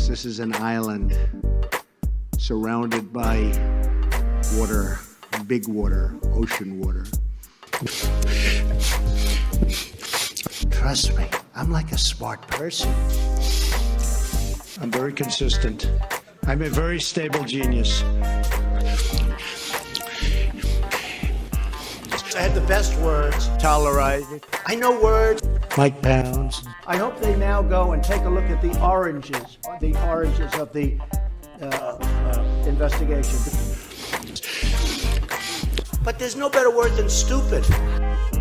This is an island surrounded by water, big water, ocean water. Trust me, I'm like a smart person. I'm very consistent. I'm a very stable genius. I had the best words. Tolerated. I know words. Mike Pounds. I hope they now go and take a look at the oranges of the investigation. But there's no better word than stupid.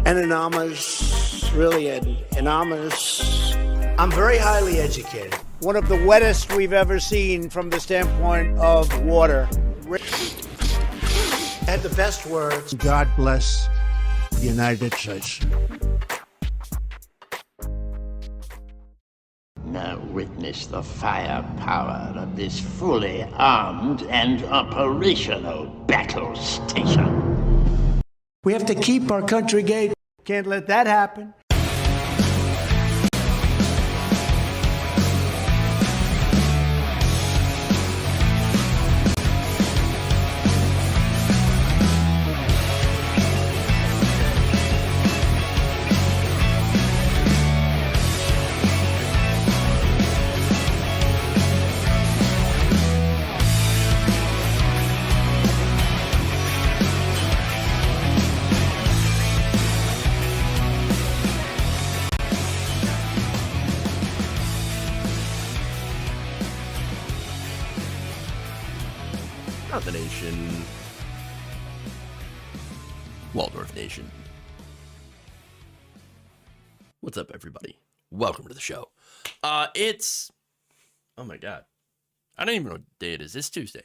Anonymous, really anonymous. I'm very highly educated. One of the wettest we've ever seen from the standpoint of water. I had the best words. God bless the United States. Now witness the firepower of this fully armed and operational battle station. We have to keep our country gay. Can't let that happen. Not the nation. Waldorf Nation. What's up, everybody? Welcome to the show. It's... Oh my god. I don't even know what day it is. It's Tuesday.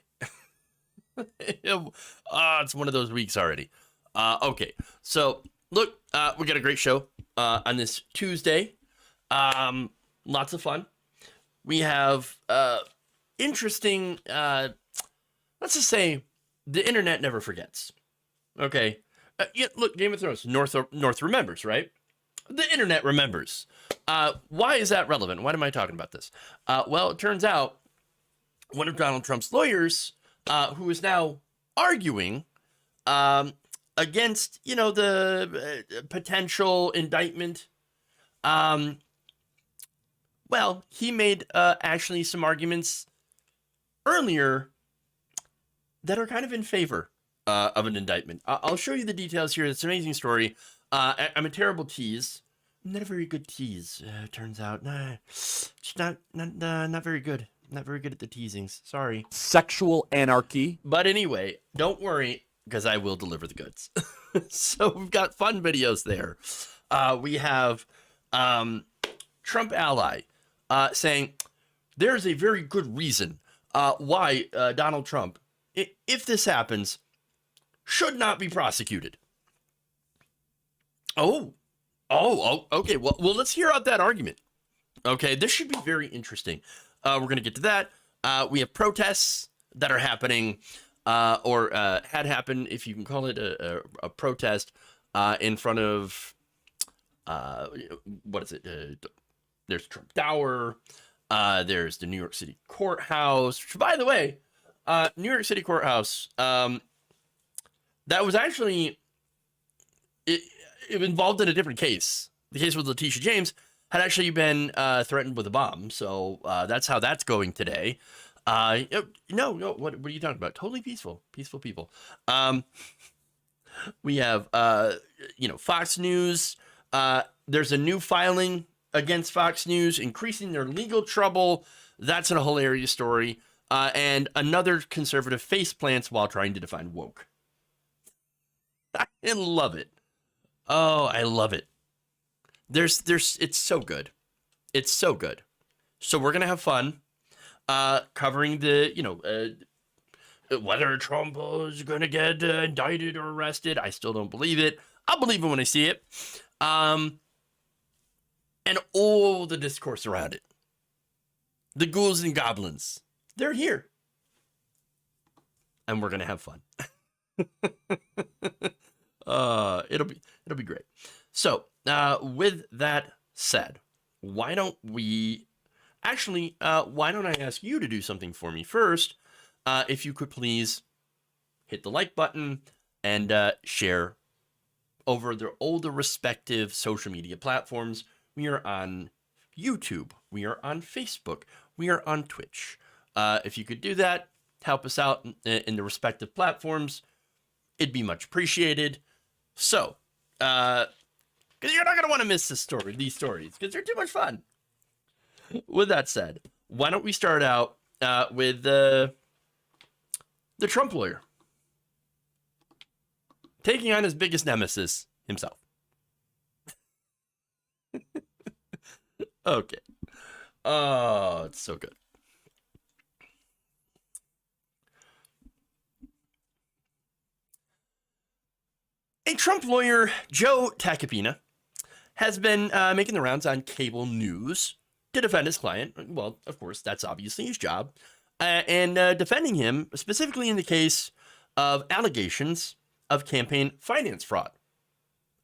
It's one of those weeks already. Okay. So, look, we got a great show on this Tuesday. Lots of fun. We have interesting... let's just say the internet never forgets. Okay. Yeah, look, Game of Thrones, North remembers, right? The internet remembers. Why is that relevant? Why am I talking about this? Well, it turns out one of Donald Trump's lawyers, who is now arguing against, the potential indictment, well, he made actually some arguments earlier that are kind of in favor of an indictment. I'll show you the details here. It's an amazing story. I'm a terrible tease. I'm not a very good tease, turns out. Nah, just not very good. Not very good at the teasings. Sorry. Sexual anarchy. But anyway, don't worry, because I will deliver the goods. So we've got fun videos there. We have Trump ally saying there's a very good reason why Donald Trump, if this happens, should not be prosecuted. Oh, okay. Well, let's hear out that argument. Okay, this should be very interesting. We're going to get to that. We have protests that are happening, or had happened, if you can call it a protest, in front of, what is it? There's Trump Tower. There's the New York City courthouse. Which, by the way, New York City courthouse, that was actually, it involved in a different case. The case with Letitia James had actually been threatened with a bomb. So that's how that's going today. No, what are you talking about? Totally peaceful people. We have, Fox News. There's a new filing against Fox News, increasing their legal trouble. That's a hilarious story. And another conservative face plants while trying to define woke. I love it. Oh, I love it. It's so good. It's so good. So we're going to have fun, covering the, whether Trump is going to get indicted or arrested. I still don't believe it. I'll believe it when I see it. And all the discourse around it. The ghouls and goblins. They're here. And we're going to have fun. It'll be great. So, with that said, why don't we Actually, why don't I ask you to do something for me first? If you could please hit the like button and share over all the respective social media platforms. We are on YouTube. We are on Facebook. We are on Twitch. If you could do that, help us out in the respective platforms, it'd be much appreciated. So, because you're not going to want to miss these stories, because they're too much fun. With that said, why don't we start out with the Trump lawyer taking on his biggest nemesis himself. Okay. Oh, it's so good. A Trump lawyer, Joe Tacopina, has been making the rounds on cable news to defend his client. Well, of course, that's obviously his job. And defending him specifically in the case of allegations of campaign finance fraud.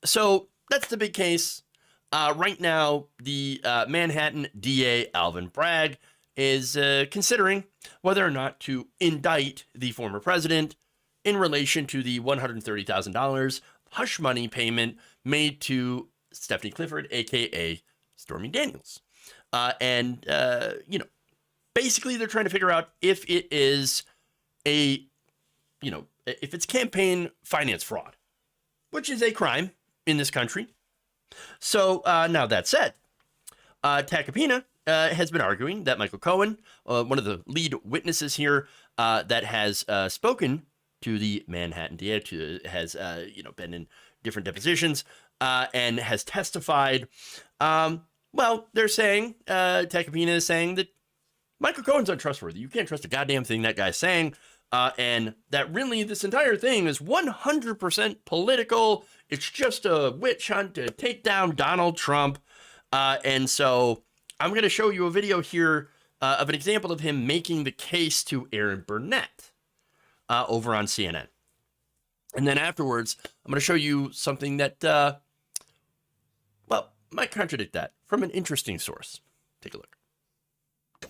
So that's the big case. Right now, the Manhattan DA, Alvin Bragg, is considering whether or not to indict the former president in relation to the $130,000 hush money payment made to Stephanie Clifford, a.k.a. Stormy Daniels. Basically they're trying to figure out if it is if it's campaign finance fraud, which is a crime in this country. So now that said, Tacopina has been arguing that Michael Cohen, one of the lead witnesses here that has spoken to the Manhattan DA, has been in different depositions and has testified. Well, they're saying, Tacopina is saying that Michael Cohen's untrustworthy. You can't trust a goddamn thing that guy's saying. And that really this entire thing is 100% political. It's just a witch hunt to take down Donald Trump. And so I'm going to show you a video here of an example of him making the case to Aaron Burnett over on CNN. And then afterwards, I'm going to show you something that, might contradict that from an interesting source. Take a look.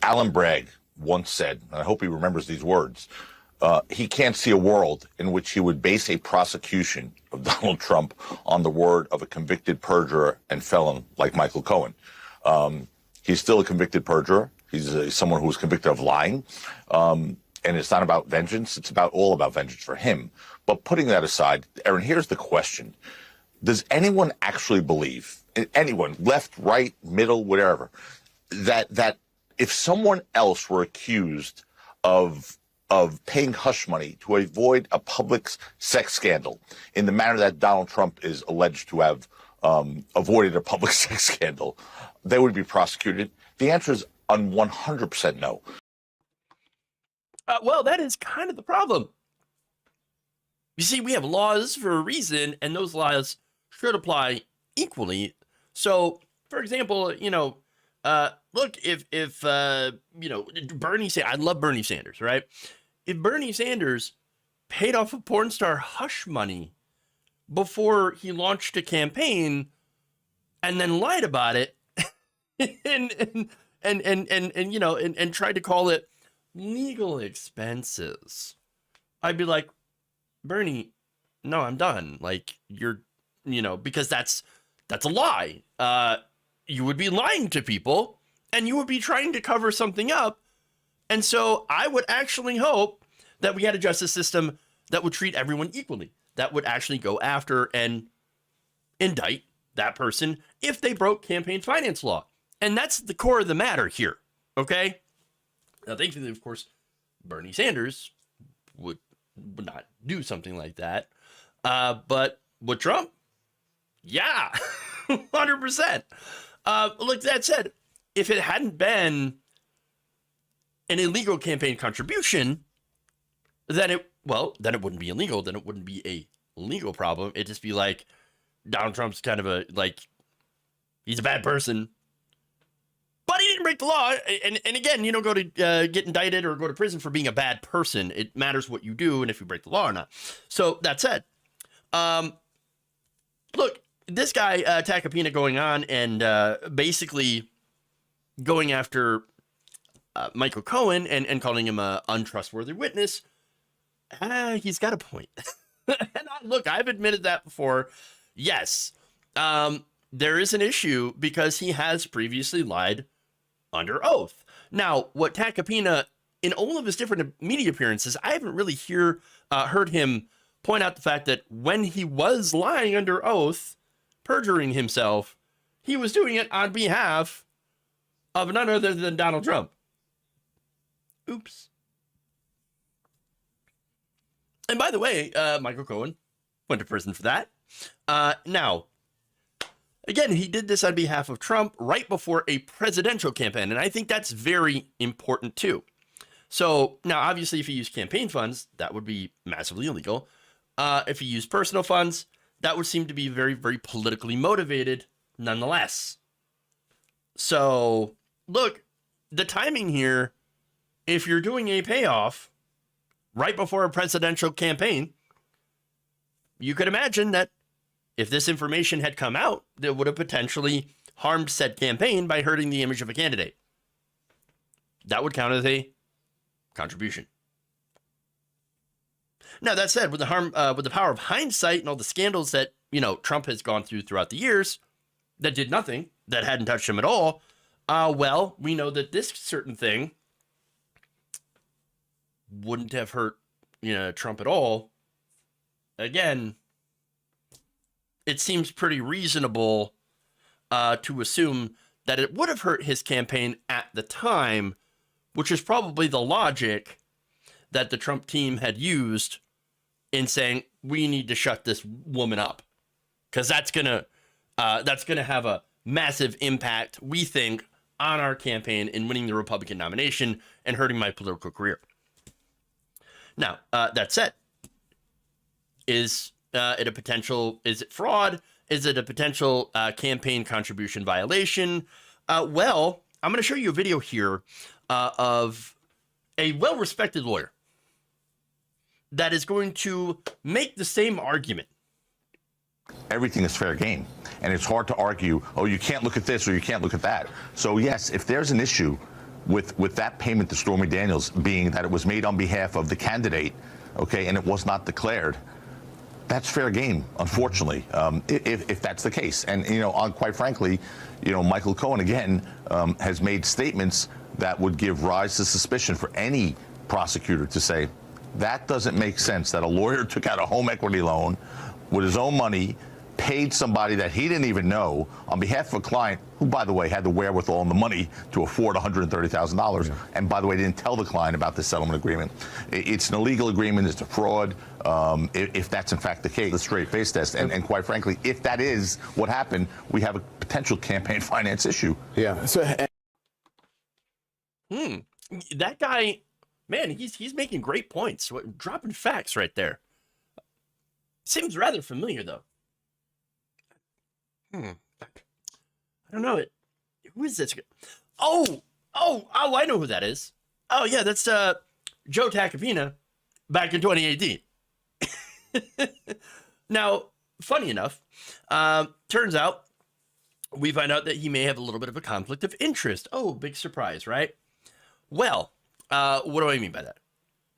Alan Bragg once said, and I hope he remembers these words, he can't see a world in which he would base a prosecution of Donald Trump on the word of a convicted perjurer and felon like Michael Cohen. He's still a convicted perjurer. He's someone who was convicted of lying. And it's not about vengeance. It's all about vengeance for him. But putting that aside, Aaron, here's the question. Does anyone actually believe, anyone, left, right, middle, whatever, that if someone else were accused of paying hush money to avoid a public sex scandal in the manner that Donald Trump is alleged to have avoided a public sex scandal, they would be prosecuted? The answer is 100% no. Well, that is kind of the problem. You see, we have laws for a reason, and those laws should apply equally. So, for example, look, if Bernie Sanders, I love Bernie Sanders, right? If Bernie Sanders paid off a porn star hush money before he launched a campaign and then lied about it and tried to call it legal expenses, I'd be like, Bernie, no, I'm done. Like, because that's a lie. You would be lying to people and you would be trying to cover something up. And so I would actually hope that we had a justice system that would treat everyone equally, that would actually go after and indict that person if they broke campaign finance law. And that's the core of the matter here. Okay. Now, thankfully, of course, Bernie Sanders would not do something like that. But with Trump, yeah, 100%. Look, that said, if it hadn't been an illegal campaign contribution, then it wouldn't be illegal. Then it wouldn't be a legal problem. It'd just be like Donald Trump's kind of he's a bad person, but he didn't break the law. And again, you don't go to get indicted or go to prison for being a bad person. It matters what you do and if you break the law or not. So that said, look, this guy, Tacopina, going on and basically going after Michael Cohen and calling him a untrustworthy witness, he's got a point. Look, I've admitted that before. Yes, there is an issue because he has previously lied under oath. Now, what Tacopina, in all of his different media appearances, I haven't really heard him point out the fact that when he was lying under oath, perjuring himself, he was doing it on behalf of none other than Donald Trump. Oops. And by the way, Michael Cohen went to prison for that. Now, again, he did this on behalf of Trump right before a presidential campaign, and I think that's very important too. So now, obviously, if he used campaign funds, that would be massively illegal. If he used personal funds, that would seem to be very, very politically motivated nonetheless. So, look, the timing here, if you're doing a payoff right before a presidential campaign, you could imagine that if this information had come out, that would have potentially harmed said campaign by hurting the image of a candidate. That would count as a contribution. Now, that said, with the power of hindsight and all the scandals that, Trump has gone through throughout the years that did nothing, that hadn't touched him at all, well, we know that this certain thing wouldn't have hurt, Trump at all. Again, it seems pretty reasonable to assume that it would have hurt his campaign at the time, which is probably the logic that the Trump team had used in saying, we need to shut this woman up, because that's gonna have a massive impact, we think, on our campaign in winning the Republican nomination and hurting my political career. Now, that said, is it fraud? Is it a potential campaign contribution violation? Well, I'm going to show you a video here of a well-respected lawyer that is going to make the same argument. Everything is fair game, and it's hard to argue, oh, you can't look at this or you can't look at that. So yes, if there's an issue with that payment to Stormy Daniels being that it was made on behalf of the candidate, okay, and it was not declared, that's fair game, unfortunately, if that's the case. And, quite frankly, Michael Cohen, again, has made statements that would give rise to suspicion for any prosecutor to say, that doesn't make sense, that a lawyer took out a home equity loan with his own money, paid somebody that he didn't even know on behalf of a client who, by the way, had the wherewithal and the money to afford $130,000. Yeah. And by the way, didn't tell the client about the settlement agreement. It's an illegal agreement. It's a fraud. If that's in fact the case, the straight face test. And quite frankly, if that is what happened, we have a potential campaign finance issue. Yeah. So, that guy, man, he's making great points. Dropping facts right there. Seems rather familiar, though. I don't know it. Who is this? Oh, I know who that is. Oh, yeah, that's Joe Tacopina back in 2018. Now, funny enough, turns out we find out that he may have a little bit of a conflict of interest. Oh, big surprise, right? Well, what do I mean by that?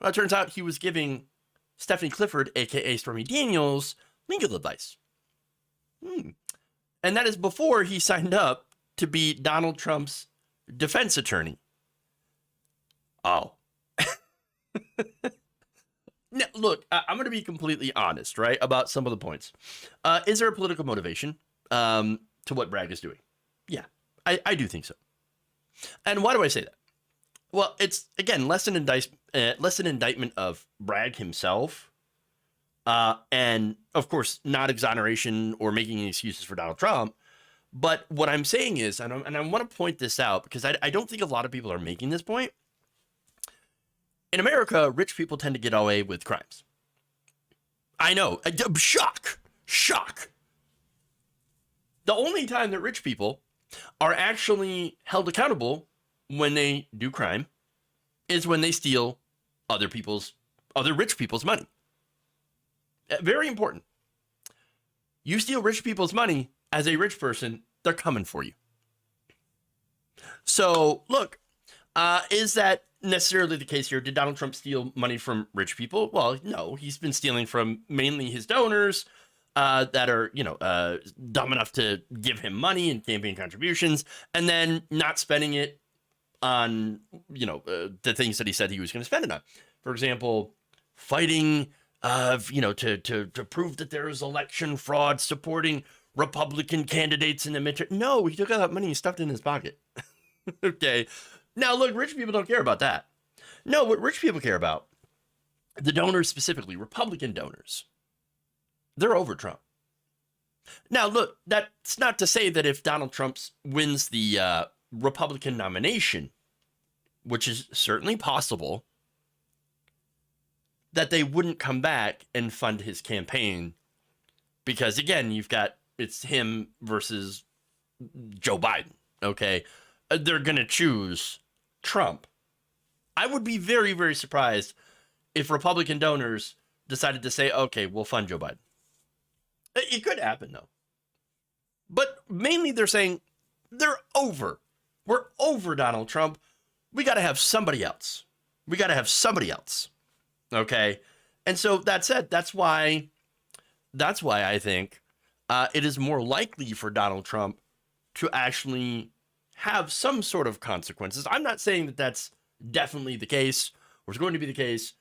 Well, it turns out he was giving Stephanie Clifford, a.k.a. Stormy Daniels, legal advice. And that is before he signed up to be Donald Trump's defense attorney. Oh. Now, look, I'm going to be completely honest, right, about some of the points. Is there a political motivation to what Bragg is doing? Yeah, I do think so. And why do I say that? Well, it's, again, less an indictment of Bragg himself, and, of course, not exoneration or making any excuses for Donald Trump. But what I'm saying is, and I want to point this out because I don't think a lot of people are making this point. In America, rich people tend to get away with crimes. I know. Shock. The only time that rich people are actually held accountable when they do crime is when they steal other rich people's money. Very important. You steal rich people's money as a rich person, they're coming for you. So, look, Is that necessarily the case here? Did Donald Trump steal money from rich people? Well, no, he's been stealing from mainly his donors that are, dumb enough to give him money and campaign contributions, and then not spending it on, the things that he said he was going to spend it on. For example, fighting, to prove that there is election fraud, supporting Republican candidates in the midterm. No, he took all that money and stuffed it in his pocket. Okay. Now, look, rich people don't care about that. No, what rich people care about, the donors specifically, Republican donors, they're over Trump. Now, look, that's not to say that if Donald Trump wins the Republican nomination, which is certainly possible, that they wouldn't come back and fund his campaign. Because, again, it's him versus Joe Biden, okay? They're going to choose Trump. I would be very, very surprised if Republican donors decided to say, okay, we'll fund Joe Biden. It could happen, though. But mainly they're saying they're over. We're over Donald Trump. We got to have somebody else. Okay? And so that said, that's why I think it is more likely for Donald Trump to actually have some sort of consequences. I'm not saying that that's definitely the case or is going to be the case.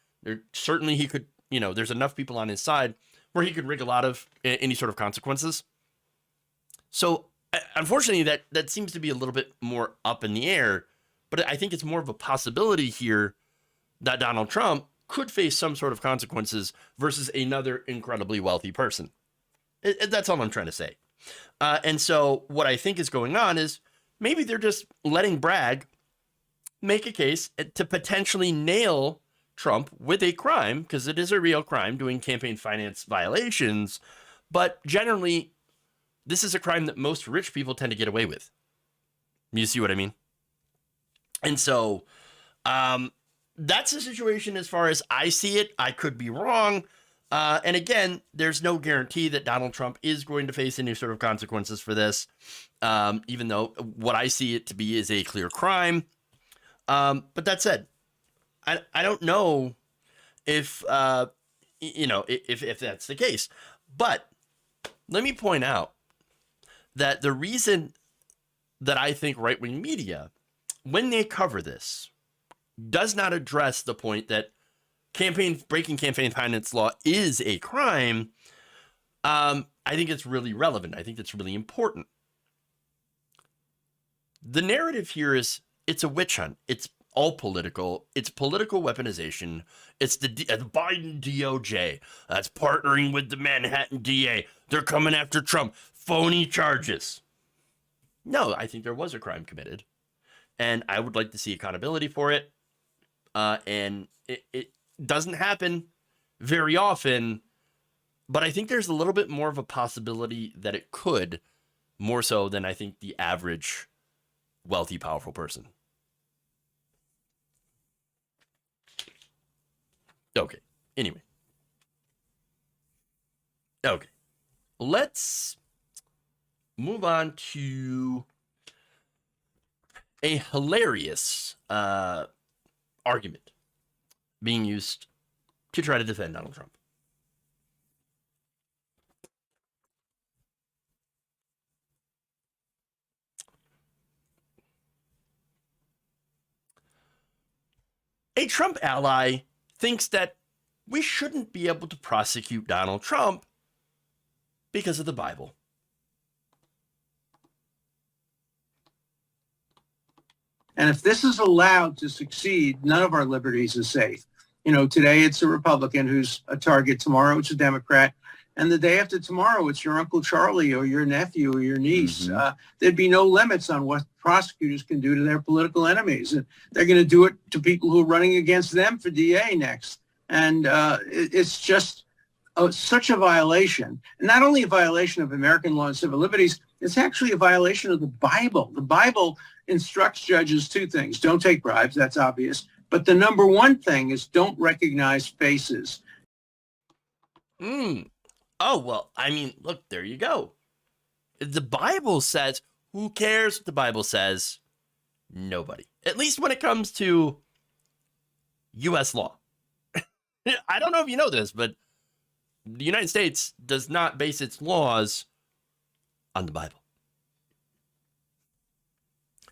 Certainly he could, there's enough people on his side where he could rig a lot of any sort of consequences. So unfortunately that seems to be a little bit more up in the air, but I think it's more of a possibility here that Donald Trump could face some sort of consequences versus another incredibly wealthy person. That's all I'm trying to say. And so what I think is going on is maybe they're just letting Bragg make a case to potentially nail Trump with a crime, because it is a real crime, doing campaign finance violations. But generally, this is a crime that most rich people tend to get away with. You see what I mean? And so that's the situation as far as I see it. I could be wrong. And again, there's no guarantee that Donald Trump is going to face any sort of consequences for this, even though what I see it to be is a clear crime. But that said, I don't know if if that's the case. But let me point out that the reason that I think right-wing media, when they cover this, does not address the point that breaking campaign finance law is a crime, I think it's really relevant. I think it's really important. The narrative here is it's a witch hunt. It's all political. It's political weaponization. It's the Biden DOJ that's partnering with the Manhattan DA. They're coming after Trump. Phony charges. No, I think there was a crime committed, and I would like to see accountability for it. And it doesn't happen very often, but I think there's a little bit more of a possibility that it could, more so than I think the average wealthy, powerful person. Okay. Anyway. Okay. Let's move on to a hilarious argument being used to try to defend Donald Trump. A Trump ally thinks that we shouldn't be able to prosecute Donald Trump because of the Bible. And if this is allowed to succeed, none of our liberties is safe. Today it's a Republican who's a target. Tomorrow it's a Democrat. And the day after tomorrow, it's your Uncle Charlie or your nephew or your niece. Mm-hmm. There'd be no limits on what prosecutors can do to their political enemies. And they're going to do it to people who are running against them for DA next. And it's just such a violation. And not only a violation of American law and civil liberties, it's actually a violation of the Bible. The Bible instructs judges two things. Don't take bribes. That's obvious. But the number one thing is don't recognize faces. Oh, well, I mean, look, there you go. The Bible says, who cares what the Bible says? Nobody. at least when it comes to U.S. law. I don't know if you know this, but the United States does not base its laws on the Bible.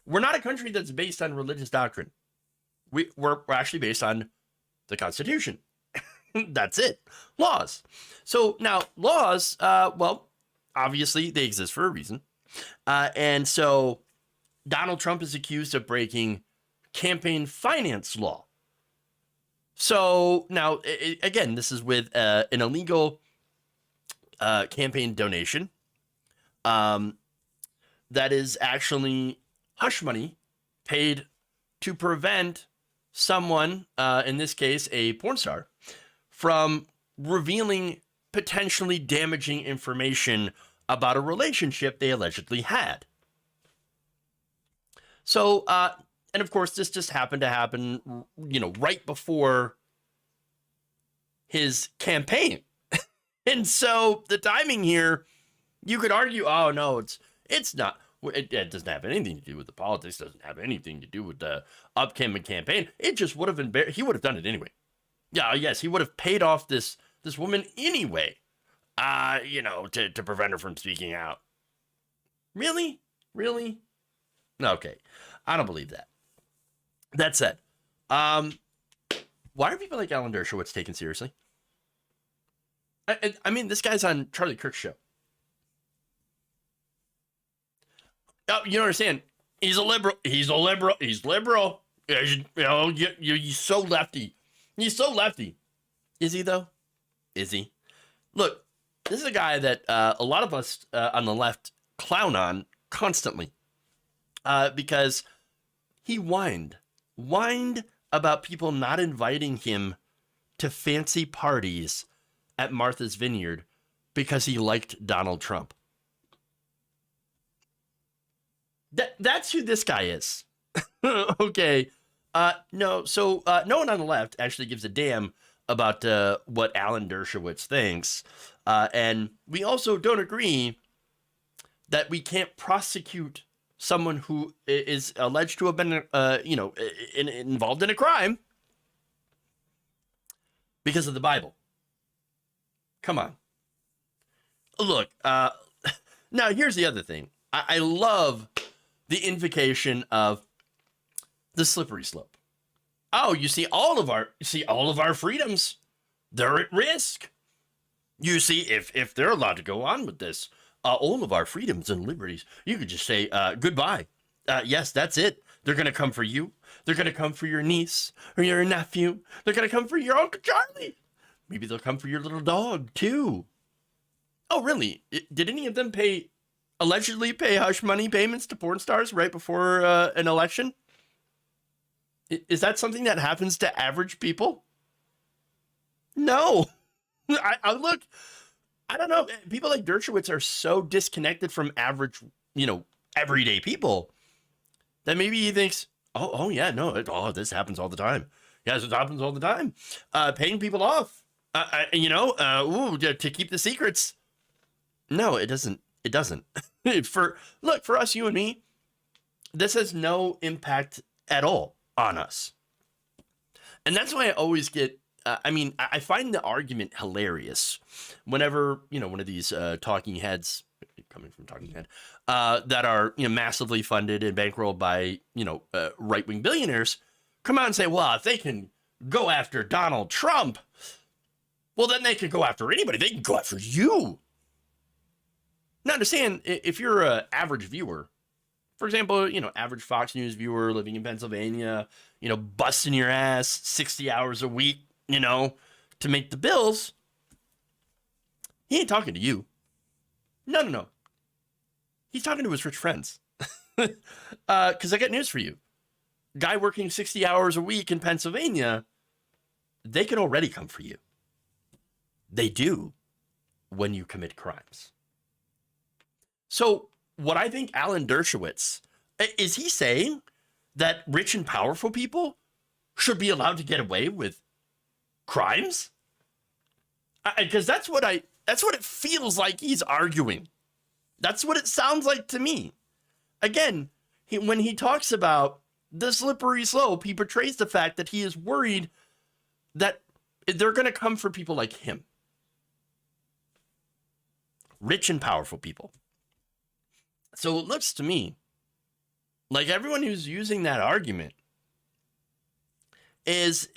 We're not a country that's based on religious doctrine. We're actually based on the Constitution. That's it. Laws. So now laws, well, obviously they exist for a reason. And so Donald Trump is accused of breaking campaign finance law. So now, again, this is with an illegal campaign donation that is actually hush money paid to prevent someone, in this case, a porn star, from revealing potentially damaging information about a relationship they allegedly had. So, and of course, this just happened to happen, right before his campaign. And so the timing here, you could argue, oh no, it's not. It doesn't have anything to do with the politics. Doesn't have anything to do with the upcoming campaign. It just would have been. He would have done it anyway. Yeah, yes, he would have paid off this woman anyway. To prevent her from speaking out. Really? Okay, I don't believe that. That said, why are people like Alan Dershowitz taken seriously? I mean, this guy's on Charlie Kirk's show. Oh, you don't understand. He's a liberal. He's liberal. He's so lefty. He's so lefty. Is he, though? Is he? Look, this is a guy that a lot of us on the left clown on constantly because he whined about people not inviting him to fancy parties at Martha's Vineyard because he liked Donald Trump. That's who this guy is. Okay. No one on the left actually gives a damn about what Alan Dershowitz thinks. And we also don't agree that we can't prosecute someone who is alleged to have been, involved in a crime because of the Bible. Come on. Look, now here's the other thing. I love the invocation of the slippery slope. Oh, you see all of our freedoms, they're at risk. You see, if they're allowed to go on with this, all of our freedoms and liberties, you could just say goodbye. Yes, that's it. They're going to come for you. They're going to come for your niece or your nephew. They're going to come for your Uncle Charlie. Maybe they'll come for your little dog, too. Oh, really? Did any of them allegedly pay hush money payments to porn stars right before an election? Is that something that happens to average people? No. Look, I don't know. People like Dershowitz are so disconnected from average, everyday people that maybe he thinks, oh yeah, no, this happens all the time. Yes, it happens all the time. Paying people off, to keep the secrets. No, it doesn't. It doesn't. For us, you and me, this has no impact at all on us. And that's why I always get, I find the argument hilarious whenever, one of these talking heads, coming from Talking Head, that are, massively funded and bankrolled by, right-wing billionaires, come out and say, well, if they can go after Donald Trump, well, then they can go after anybody. They can go after you. Now, understand, if you're an average viewer, for example, average Fox News viewer living in Pennsylvania, busting your ass 60 hours a week, to make the bills, he ain't talking to you. No. He's talking to his rich friends. Because I got news for you. Guy working 60 hours a week in Pennsylvania, they can already come for you. They do when you commit crimes. So what I think Alan Dershowitz, is he saying that rich and powerful people should be allowed to get away with crimes? Because that's what it feels like he's arguing. That's what it sounds like to me. Again, when he talks about the slippery slope. He portrays the fact that he is worried that they're going to come for people like him. Rich and powerful people. So it looks to me like everyone who's using that argument is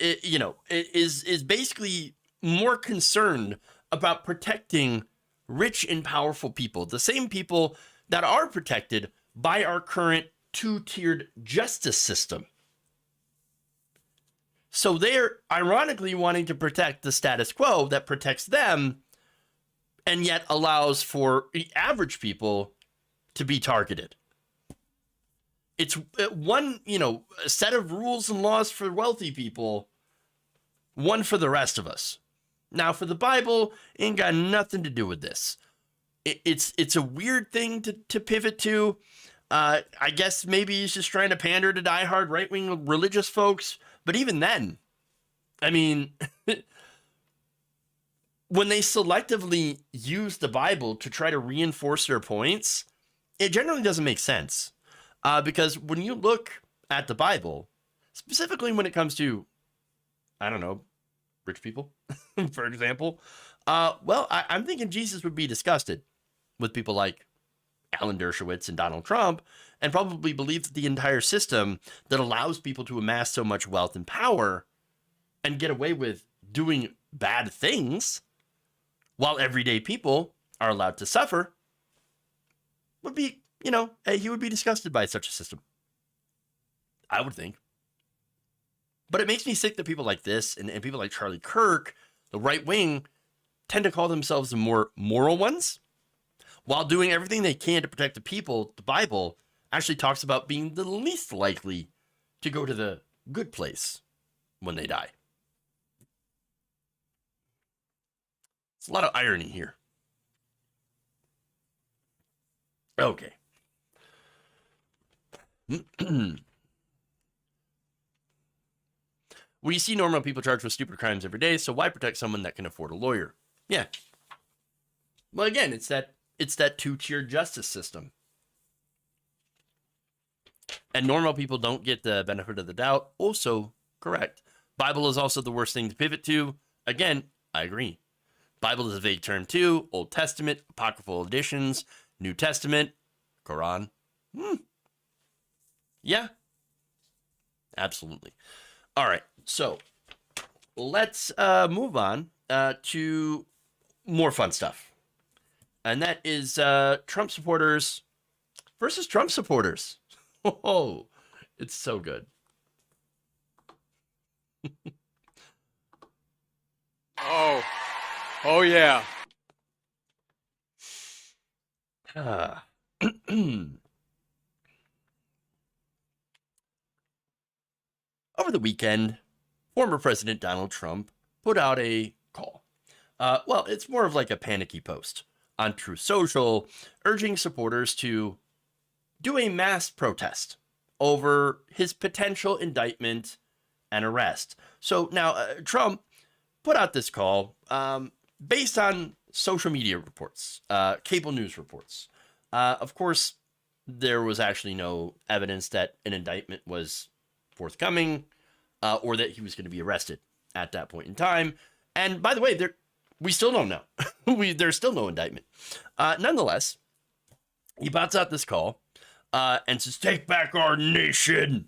basically more concerned about protecting rich and powerful people, the same people that are protected by our current two-tiered justice system. So they're ironically wanting to protect the status quo that protects them and yet allows for average people to be targeted. It's one, a set of rules and laws for wealthy people, one for the rest of us. Now, for the Bible, ain't got nothing to do with this. It's a weird thing to pivot to. I guess maybe he's just trying to pander to diehard right-wing religious folks. But even then, I mean, when they selectively use the Bible to try to reinforce their points, it generally doesn't make sense. Because when you look at the Bible, specifically when it comes to, I don't know, rich people, for example, I'm thinking Jesus would be disgusted with people like Alan Dershowitz and Donald Trump, and probably believe that the entire system that allows people to amass so much wealth and power and get away with doing bad things while everyday people are allowed to suffer would be, he would be disgusted by such a system. I would think. But it makes me sick that people like this and people like Charlie Kirk, the right wing, tend to call themselves the more moral ones, while doing everything they can to protect the people. The Bible actually talks about being the least likely to go to the good place when they die. It's a lot of irony here. Okay. We see normal people charged with stupid crimes every day, so why protect someone that can afford a lawyer? Yeah. Well, again, it's that two-tier justice system. And normal people don't get the benefit of the doubt. Also correct. Bible is also the worst thing to pivot to. Again, I agree. Bible is a vague term too. Old Testament, apocryphal editions, New Testament, Quran. Yeah. Absolutely. All right. So let's move on to more fun stuff. And that is Trump supporters versus Trump supporters. Oh, it's so good. Oh yeah. Over the weekend, former President Donald Trump put out a call. It's more of like a panicky post on Truth Social, urging supporters to do a mass protest over his potential indictment and arrest. So now Trump put out this call based on social media reports, cable news reports. Of course, there was actually no evidence that an indictment was forthcoming or that he was going to be arrested at that point in time. And by the way, we still don't know. There's still no indictment. Nonetheless, he puts out this call and says, "Take back our nation."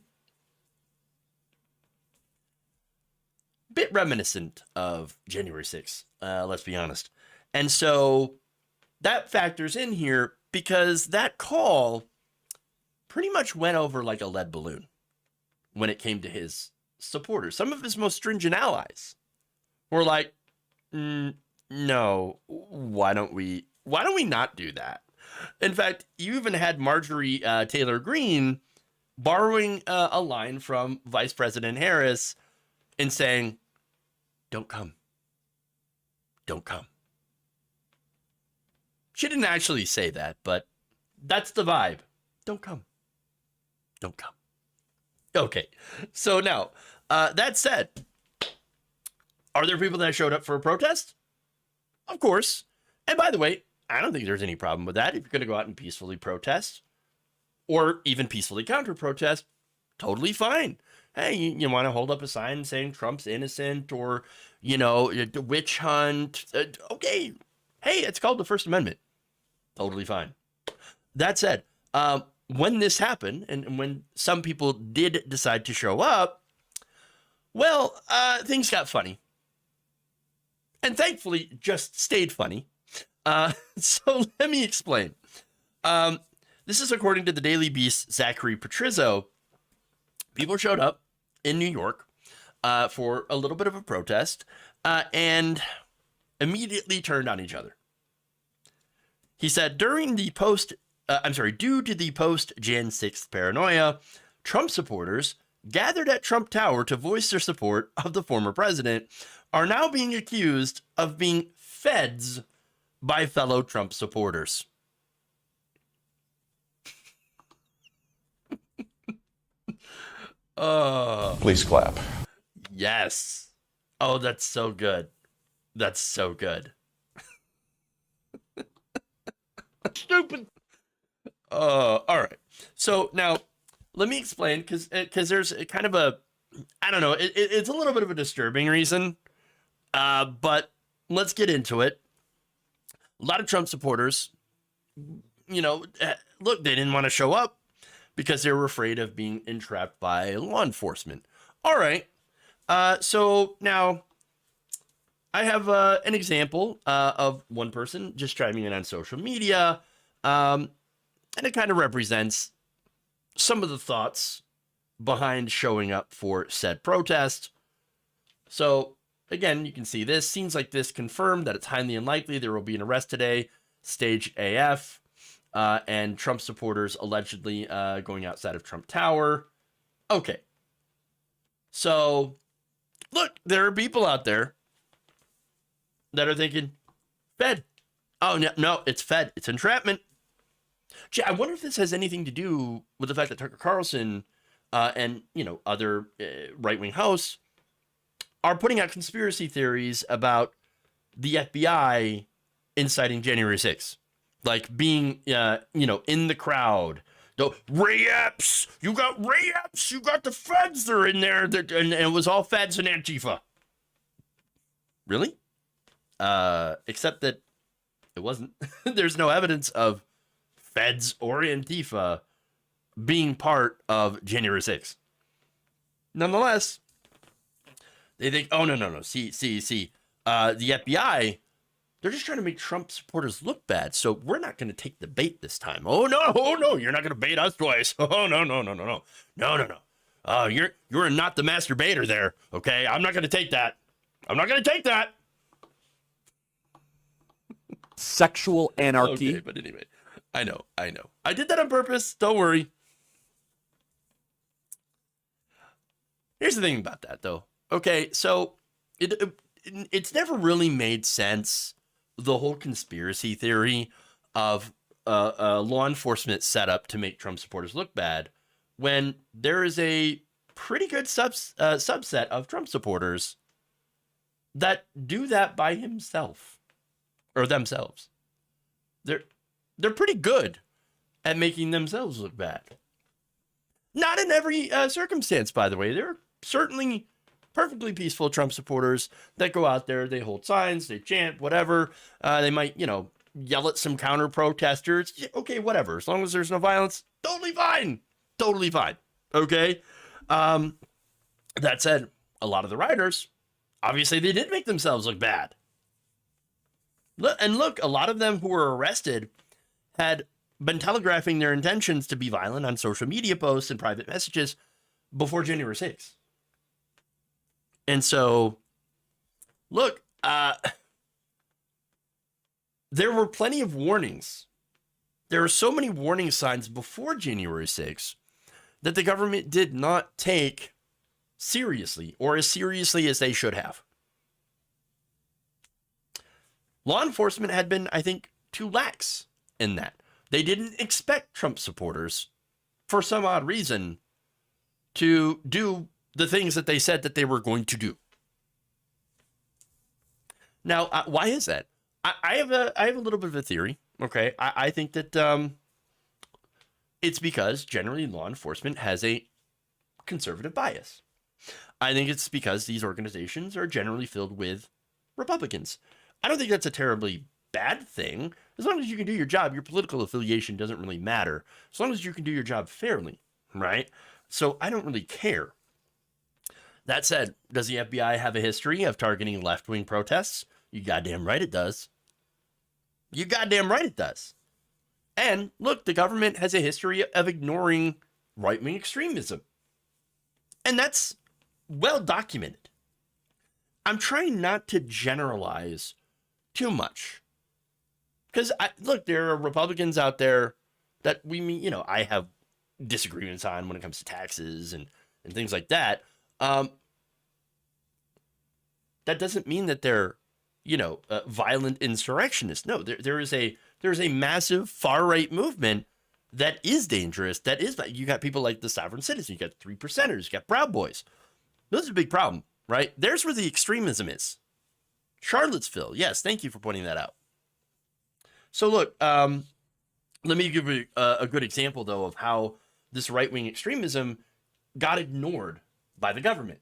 Bit reminiscent of January 6th, let's be honest. And so that factors in here because that call pretty much went over like a lead balloon when it came to his supporters. Some of his most stringent allies were like, no, why don't we not do that? In fact, you even had Marjorie Taylor Greene borrowing a line from Vice President Harris and saying, "Don't come. Don't come." She didn't actually say that, but that's the vibe. Don't come. Don't come. Okay, so now, that said, are there people that showed up for a protest? Of course. And by the way, I don't think there's any problem with that. If you're going to go out and peacefully protest, or even peacefully counter-protest, Totally fine. Hey, you want to hold up a sign saying Trump's innocent or, the witch hunt. Okay. Hey, it's called the First Amendment. Totally fine. That said, when this happened and when some people did decide to show up, well, things got funny. And thankfully, just stayed funny. So let me explain. This is according to the Daily Beast's Zachary Patrizzo. People showed up in New York for a little bit of a protest and immediately turned on each other. He said, due to the post-Jan 6th paranoia, Trump supporters gathered at Trump Tower to voice their support of the former president are now being accused of being feds by fellow Trump supporters. Please clap. Yes. Oh, that's so good. That's so good. Stupid. All right. So now let me explain because there's a kind of a, I don't know, it's a little bit of a disturbing reason, but let's get into it. A lot of Trump supporters, look, they didn't want to show up because they were afraid of being entrapped by law enforcement. All right. So now I have an example of one person just chiming in on social media, and it kind of represents some of the thoughts behind showing up for said protest. So again, you can see this. Seems like this confirmed that it's highly unlikely there will be an arrest today. Stage AF. And Trump supporters allegedly going outside of Trump Tower. Okay. So, look, there are people out there that are thinking, Fed. Oh, no, it's Fed. It's entrapment. Gee, I wonder if this has anything to do with the fact that Tucker Carlson and, other right-wing hosts are putting out conspiracy theories about the FBI inciting January 6th. Like being, in the crowd. The Ray Epps, you got the feds that are in there, and it was all feds and Antifa. Really? Except that it wasn't. There's no evidence of feds or Antifa being part of January 6th. Nonetheless, they think, oh, no. See, the FBI, they're just trying to make Trump supporters look bad, so we're not going to take the bait this time. Oh no, you're not going to bait us twice. Oh, no. You're not the master baiter there, okay? I'm not going to take that. Sexual anarchy. Okay, but anyway, I know. I did that on purpose. Don't worry. Here's the thing about that, though. Okay, so it's never really made sense, the whole conspiracy theory of law enforcement set up to make Trump supporters look bad, when there is a pretty good subset of Trump supporters that do that by himself or themselves. They're pretty good at making themselves look bad. Not in every circumstance, by the way. There are certainly perfectly peaceful Trump supporters that go out there, they hold signs, they chant, whatever. They might, yell at some counter protesters. Okay, whatever. As long as there's no violence, totally fine. Okay. That said, a lot of the rioters, obviously they did make themselves look bad. Look, a lot of them who were arrested had been telegraphing their intentions to be violent on social media posts and private messages before January 6th. And so, look, there were plenty of warnings. There were so many warning signs before January 6th that the government did not take seriously, or as seriously as they should have. Law enforcement had been, I think, too lax in that. They didn't expect Trump supporters, for some odd reason, to do the things that they said that they were going to do. Now, why is that? I have a little bit of a theory. Okay, I think that it's because generally law enforcement has a conservative bias. I think it's because these organizations are generally filled with Republicans. I don't think that's a terribly bad thing. As long as you can do your job, your political affiliation doesn't really matter. As long as you can do your job fairly, right? So I don't really care. That said, does the FBI have a history of targeting left-wing protests? You goddamn right it does. You goddamn right it does. And look, the government has a history of ignoring right-wing extremism. And that's well documented. I'm trying not to generalize too much. Because, look, there are Republicans out there that I have disagreements on when it comes to taxes and things like that. That doesn't mean that they're, violent insurrectionists. No, there is a massive far-right movement that is dangerous. That is, you got people like the Sovereign Citizen, you got 3%ers, you got Proud Boys. Those are a big problem, right? There's where the extremism is. Charlottesville, yes, thank you for pointing that out. So look, let me give you a good example, though, of how this right-wing extremism got ignored by the government.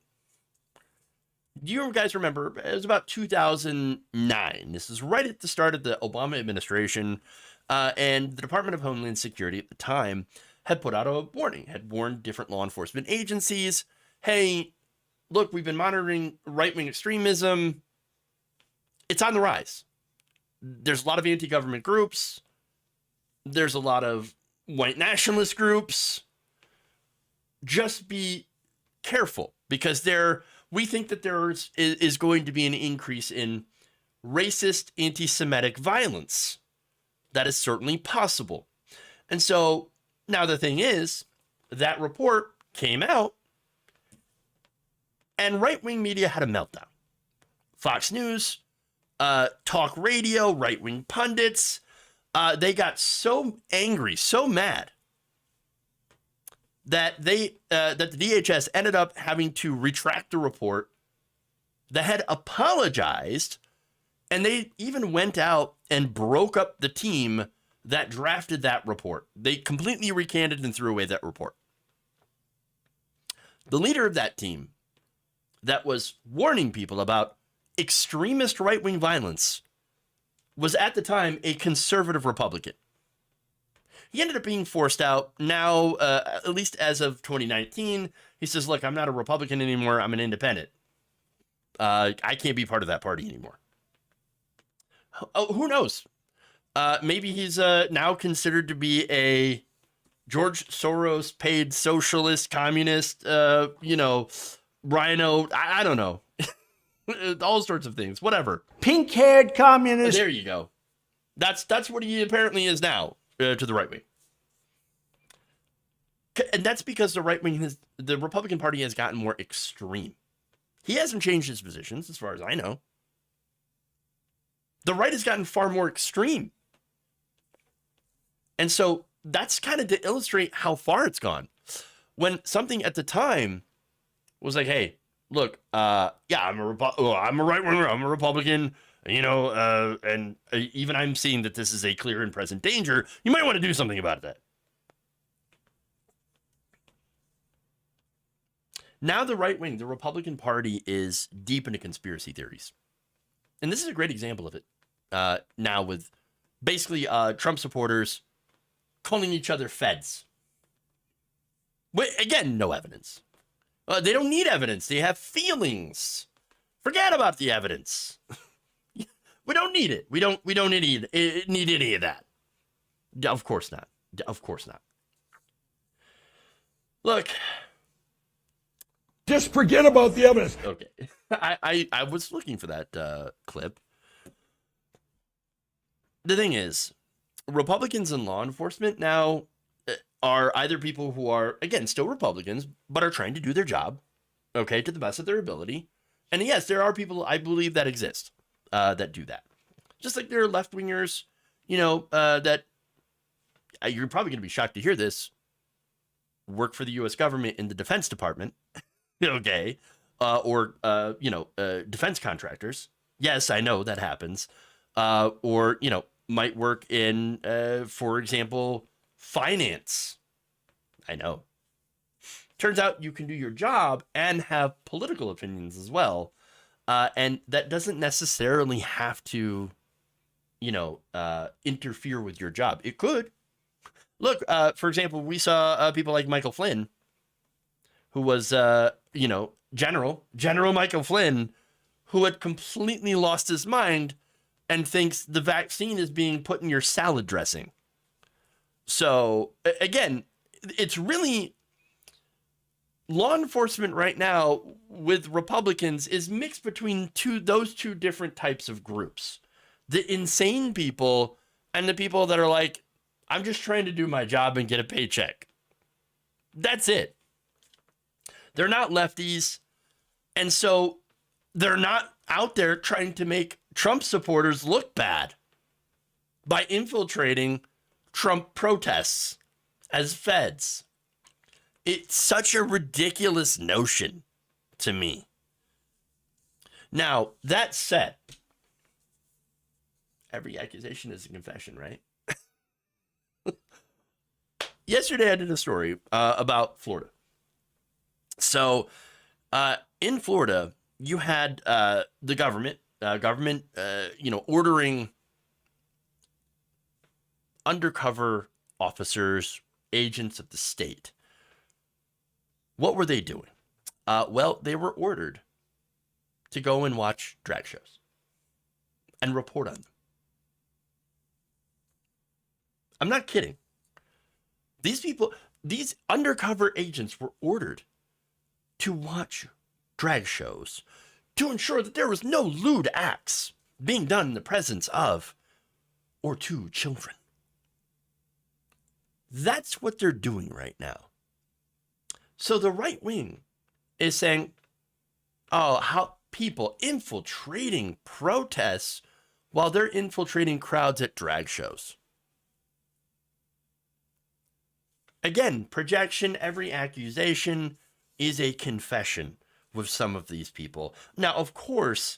Do you guys remember, it was about 2009. This is right at the start of the Obama administration, and the Department of Homeland Security at the time had put out a warning, had warned different law enforcement agencies, hey, look, we've been monitoring right-wing extremism. It's on the rise. There's a lot of anti-government groups. There's a lot of white nationalist groups. Just be careful, because we think that there is going to be an increase in racist anti-Semitic violence. That is certainly possible. And so now the thing is, that report came out and right-wing media had a meltdown. Fox News, talk radio, right-wing pundits, they got so angry, so mad that the DHS ended up having to retract the report. The head apologized, and they even went out and broke up the team that drafted that report. They completely recanted and threw away that report. The leader of that team that was warning people about extremist right-wing violence was at the time a conservative Republican. He ended up being forced out. Now, at least as of 2019, he says, look, I'm not a Republican anymore. I'm an independent. I can't be part of that party anymore. Oh, who knows? Maybe he's now considered to be a George Soros paid socialist, communist, rhino. I don't know. All sorts of things, whatever. Pink-haired communist. There you go. That's what he apparently is now. To the right wing. And that's because the Republican Party has gotten more extreme. He hasn't changed his positions, as far as I know. The right has gotten far more extreme. And so that's kind of to illustrate how far it's gone. When something at the time was like, hey, look, I'm a right winger, I'm a Republican, and even I'm seeing that this is a clear and present danger. You might want to do something about that. Now the right wing, the Republican Party, is deep into conspiracy theories. And this is a great example of it. Now with basically Trump supporters calling each other feds. Again, no evidence. They don't need evidence. They have feelings. Forget about the evidence. We don't need it. We don't need any of that. Of course not. Of course not. Look. Just forget about the evidence. Okay. I was looking for that clip. The thing is, Republicans in law enforcement now are either people who are, again, still Republicans, but are trying to do their job, okay, to the best of their ability. And yes, there are people, I believe, that exist that do that. Just like there are left-wingers, that you're probably going to be shocked to hear this, work for the U.S. government in the Defense Department, okay, or defense contractors. Yes, I know that happens. Or, might work in, for example, finance. I know. Turns out you can do your job and have political opinions as well. And that doesn't necessarily have to, interfere with your job. It could. Look, for example, we saw people like Michael Flynn, who was, General Michael Flynn, who had completely lost his mind and thinks the vaccine is being put in your salad dressing. So, again, it's really law enforcement right now with Republicans is mixed between those two different types of groups. The insane people and the people that are like, I'm just trying to do my job and get a paycheck. That's it. They're not lefties. And so they're not out there trying to make Trump supporters look bad by infiltrating Trump protests as feds. It's such a ridiculous notion to me. Now, that said, every accusation is a confession, right? Yesterday, I did a story about Florida. So, in Florida, you had the government, ordering undercover officers, agents of the state. What were they doing? Well, they were ordered to go and watch drag shows and report on them. I'm not kidding. These undercover agents were ordered to watch drag shows to ensure that there was no lewd acts being done in the presence of or to children. That's what they're doing right now. So the right wing is saying, oh, how people infiltrating protests while they're infiltrating crowds at drag shows. Again, projection, every accusation is a confession with some of these people. Now, of course,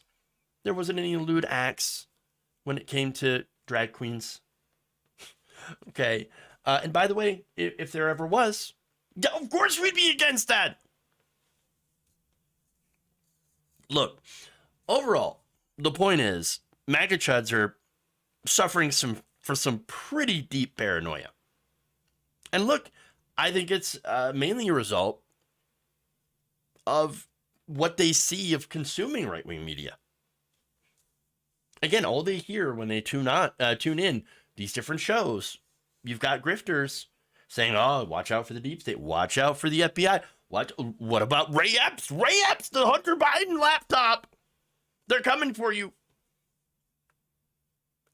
there wasn't any lewd acts when it came to drag queens. Okay. And by the way, if there ever was, of course we'd be against that. Look, overall, the point is, MAGA chuds are suffering for some pretty deep paranoia. And look, I think it's mainly a result of what they see of consuming right-wing media. Again, all they hear when they tune in these different shows, you've got grifters saying, oh, watch out for the deep state, watch out for the FBI. What about Ray Epps? Ray Epps, the Hunter Biden laptop. They're coming for you.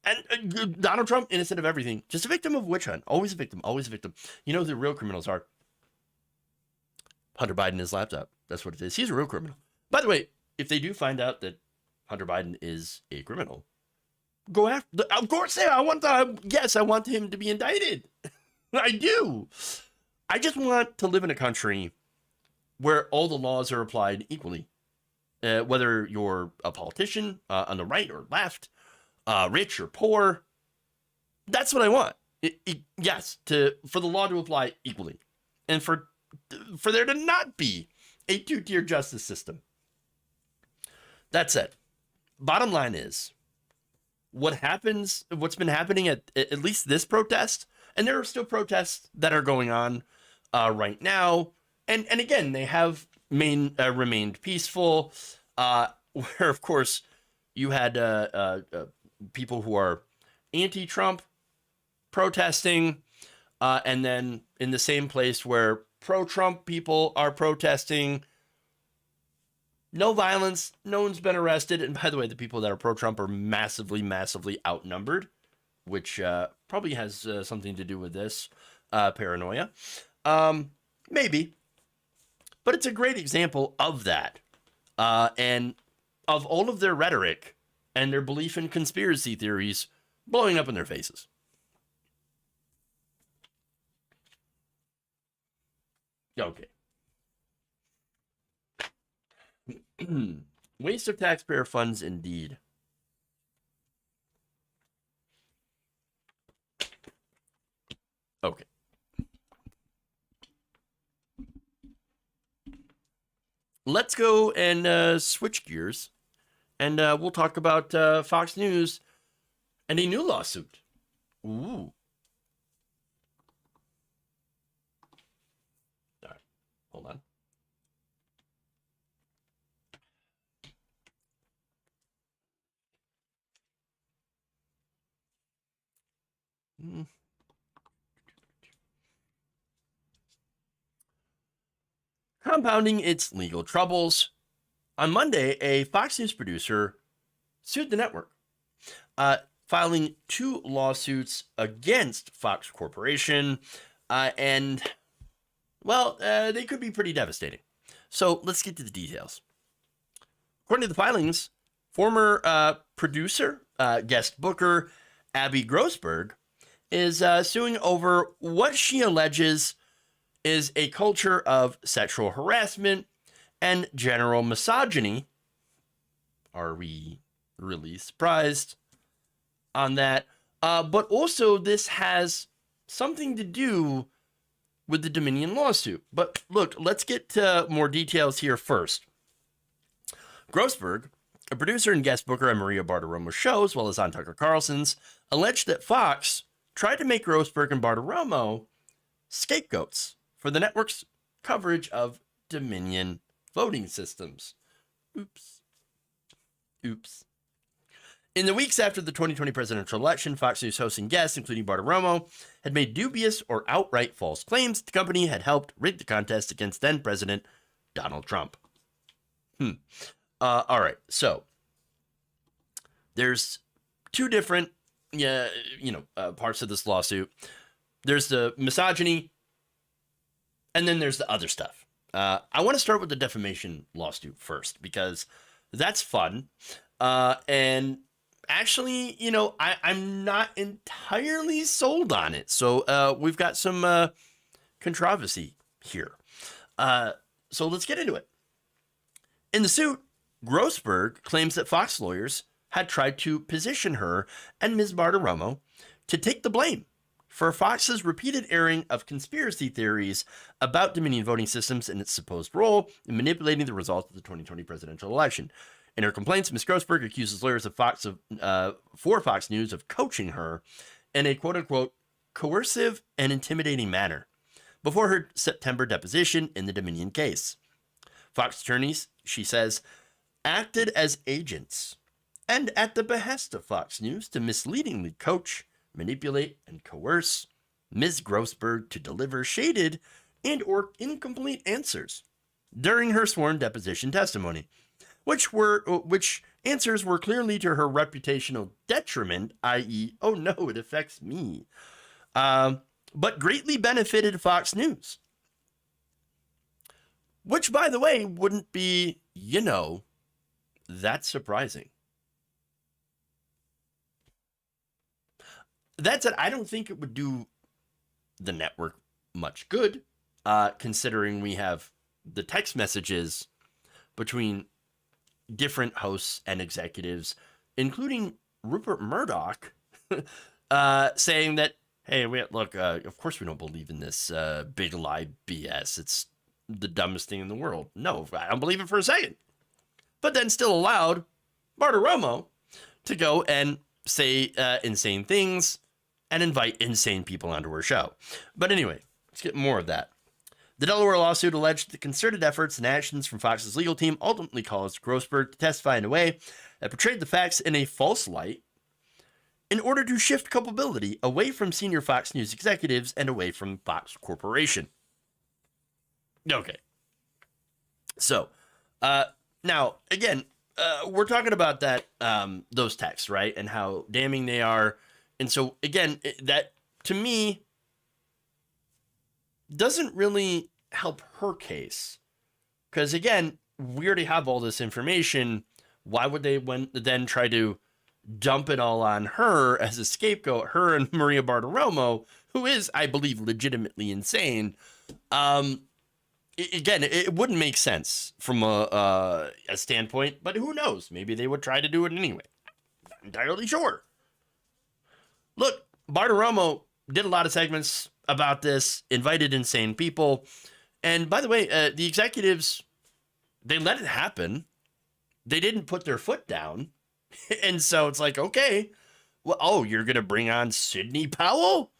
And Donald Trump, innocent of everything, just a victim of witch hunt. Always a victim, always a victim. You know who the real criminals are? Hunter Biden, his laptop. That's what it is. He's a real criminal. By the way, if they do find out that Hunter Biden is a criminal, go after. Of course, I want him to be indicted. I do. I just want to live in a country where all the laws are applied equally, whether you're a politician on the right or left, rich or poor. That's what I want. For the law to apply equally, and for there to not be a two-tier justice system. That said, bottom line is, what's been happening at least this protest, and there are still protests that are going on right now, and again, they have remained peaceful, where, of course, you had people who are anti-Trump protesting, and then in the same place where pro-Trump people are protesting, no violence, no one's been arrested. And by the way, the people that are pro-Trump are massively, massively outnumbered, which probably has something to do with this paranoia. Maybe. But it's a great example of that. And of all of their rhetoric and their belief in conspiracy theories blowing up in their faces. Okay. Waste of taxpayer funds indeed. Okay. let's go and switch gears, and we'll talk about Fox News and a new lawsuit. Ooh. All right, hold on. Compounding its legal troubles, on Monday, a Fox News producer sued the network, filing 2 lawsuits against Fox Corporation, and, well, they could be pretty devastating. So let's get to the details. According to the filings, former producer, guest booker, Abby Grossberg, is suing over what she alleges is a culture of sexual harassment and general misogyny. Are we really surprised on that? But also, this has something to do with the Dominion lawsuit. But look, let's get to more details here first. Grossberg, a producer and guest booker on Maria Bartiromo's show, as well as on Tucker Carlson's, alleged that Fox tried to make Grossberg and Bartiromo scapegoats for the network's coverage of Dominion voting systems. Oops. In the weeks after the 2020 presidential election, Fox News hosts and guests, including Bartiromo, had made dubious or outright false claims the company had helped rig the contest against then-President Donald Trump. All right, so there's 2 different parts of this lawsuit. There's the misogyny, and then there's the other stuff. I want to start with the defamation lawsuit first, because that's fun. And actually, I'm not entirely sold on it. So we've got some controversy here. So let's get into it. In the suit, Grossberg claims that Fox lawyers had tried to position her and Ms. Bartiromo to take the blame for Fox's repeated airing of conspiracy theories about Dominion voting systems and its supposed role in manipulating the results of the 2020 presidential election. In her complaints, Ms. Grossberg accuses lawyers of for Fox News of coaching her in a quote-unquote coercive and intimidating manner before her September deposition in the Dominion case. Fox attorneys, she says, acted as agents and at the behest of Fox News to misleadingly coach, manipulate, and coerce Ms. Grossberg to deliver shaded and or incomplete answers during her sworn deposition testimony, which answers were clearly to her reputational detriment, i.e., oh no, it affects me, but greatly benefited Fox News. Which, by the way, wouldn't be, that surprising. That said, I don't think it would do the network much good, considering we have the text messages between different hosts and executives, including Rupert Murdoch, saying that, hey, look, of course we don't believe in this big lie BS. It's the dumbest thing in the world. No, I don't believe it for a second. But then still allowed Bartiromo to go and say insane things and invite insane people onto her show. But anyway, let's get more of that. The Delaware lawsuit alleged that concerted efforts and actions from Fox's legal team ultimately caused Grossberg to testify in a way that portrayed the facts in a false light in order to shift culpability away from senior Fox News executives and away from Fox Corporation. Okay. So, now, again, we're talking about that, those texts, right? And how damning they are. And so, again, that, to me, doesn't really help her case. Because, again, we already have all this information. Why would they then try to dump it all on her as a scapegoat, her and Maria Bartiromo, who is, I believe, legitimately insane? Again, it wouldn't make sense from a standpoint, but who knows? Maybe they would try to do it anyway. Not entirely sure. Look, Bartiromo did a lot of segments about this, invited insane people. And by the way, the executives they let it happen. They didn't put their foot down. And so it's like, okay, well, oh, you're going to bring on Sidney Powell?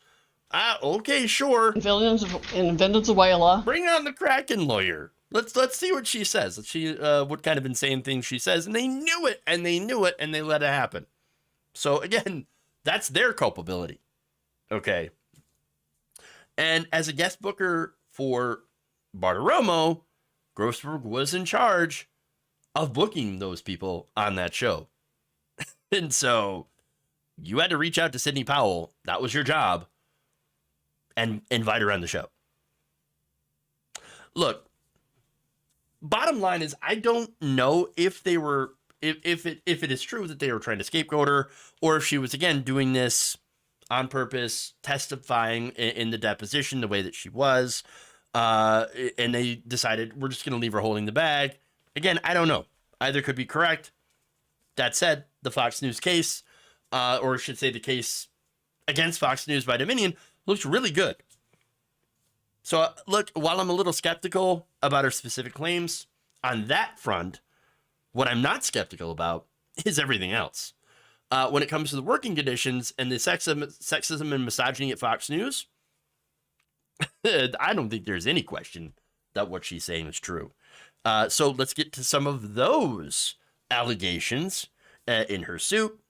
Okay, sure. In Venezuela. Bring on the Kraken lawyer. Let's see what she says. Let's see what kind of insane things she says. And they knew it, and they let it happen. So again, that's their culpability. Okay. And as a guest booker for Bartiromo, Grossberg was in charge of booking those people on that show. And so you had to reach out to Sidney Powell. That was your job. And invite her on the show. Look, bottom line is, I don't know if they were, if it is true that they were trying to scapegoat her, or if she was, again, doing this on purpose, testifying in the deposition the way that she was, and they decided, we're just going to leave her holding the bag. Again, I don't know. Either could be correct. That said, the Fox News case, or I should say the case against Fox News by Dominion, looks really good. So, look, while I'm a little skeptical about her specific claims on that front, what I'm not skeptical about is everything else. When it comes to the working conditions and the sexism and misogyny at Fox News, I don't think there's any question that what she's saying is true. So let's get to some of those allegations in her suit.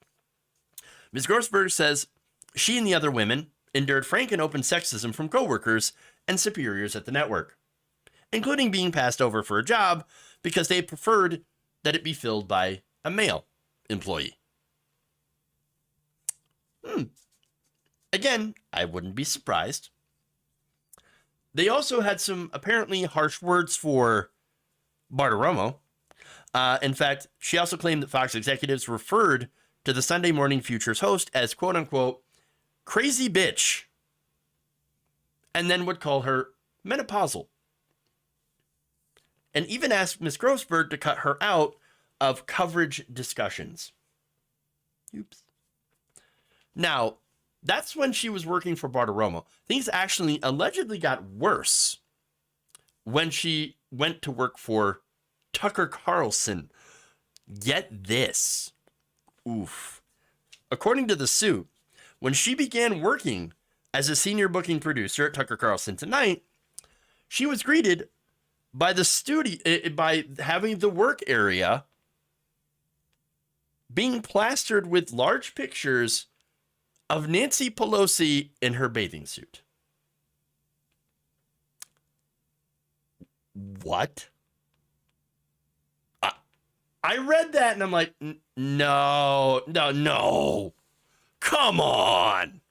Ms. Grossberg says she and the other women endured frank and open sexism from coworkers and superiors at the network, including being passed over for a job because they preferred that it be filled by a male employee. Again, I wouldn't be surprised. They also had some apparently harsh words for Bartiromo. In fact, she also claimed that Fox executives referred to the Sunday Morning Futures host as, quote unquote, crazy bitch, and then would call her menopausal, and even asked Ms. Grossberg to cut her out of coverage discussions. Oops. Now, that's when she was working for Bartiromo. Things actually allegedly got worse when she went to work for Tucker Carlson. Get this. Oof. According to the suit, when she began working as a senior booking producer at Tucker Carlson Tonight, she was greeted by the studio by having the work area being plastered with large pictures of Nancy Pelosi in her bathing suit. What? I read that and I'm like, no. Come on.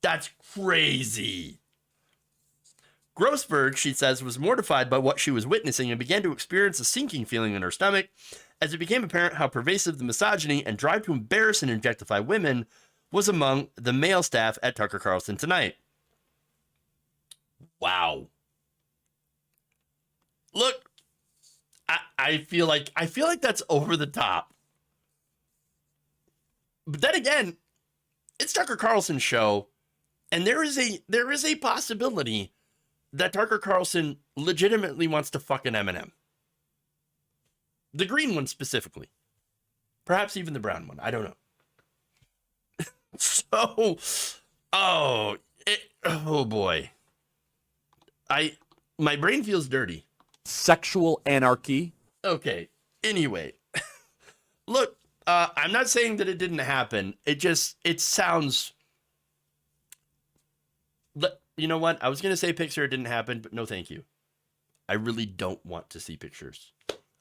That's crazy. Grossberg, she says, was mortified by what she was witnessing and began to experience a sinking feeling in her stomach as it became apparent how pervasive the misogyny and drive to embarrass and objectify women was among the male staff at Tucker Carlson Tonight. Wow. Look, I feel like that's over the top. But then again, it's Tucker Carlson's show, and there is a possibility that Tucker Carlson legitimately wants to fuck an M&M. The green one specifically. Perhaps even the brown one. I don't know. So, oh boy. My brain feels dirty. Sexual anarchy. Okay. Anyway, look, I'm not saying that it didn't happen. It sounds. You know what? I was going to say picture it didn't happen, but no, thank you. I really don't want to see pictures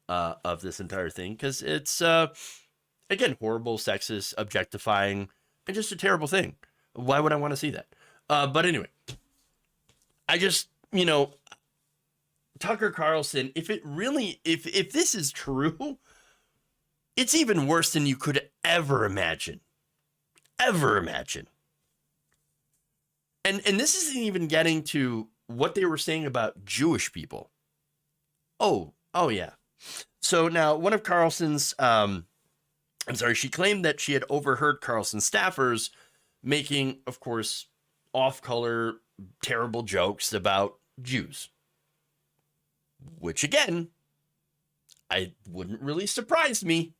of this entire thing because it's, again, horrible, sexist, objectifying, and just a terrible thing. Why would I want to see that? But anyway, I just, Tucker Carlson, if this is true, it's even worse than you could ever imagine. And this isn't even getting to what they were saying about Jewish people. Oh yeah. So now one of Carlson's, she claimed that she had overheard Carlson staffers making, of course, off-color, terrible jokes about Jews. Which again, I wouldn't really surprise me,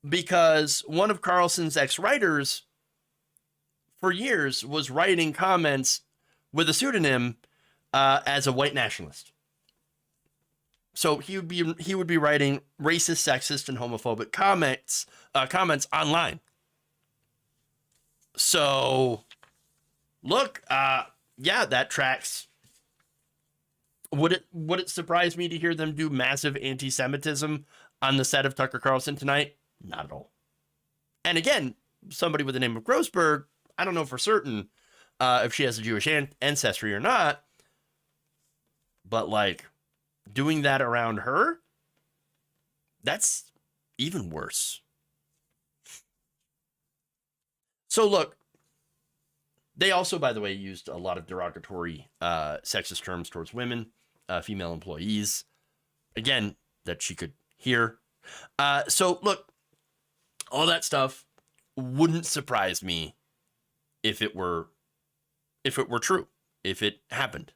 because one of Carlson's ex-writers for years was writing comments with a pseudonym as a white nationalist. So he would be writing racist, sexist, and homophobic comments online. So look, yeah, that tracks. Would it surprise me to hear them do massive anti-Semitism on the set of Tucker Carlson tonight? Not at all. And again, somebody with the name of Grossberg, I don't know for certain if she has a Jewish ancestry or not, but like doing that around her, that's even worse. So look, they also, by the way, used a lot of derogatory sexist terms towards women, female employees, again, that she could hear. So look, all that stuff wouldn't surprise me if it were true, if it happened.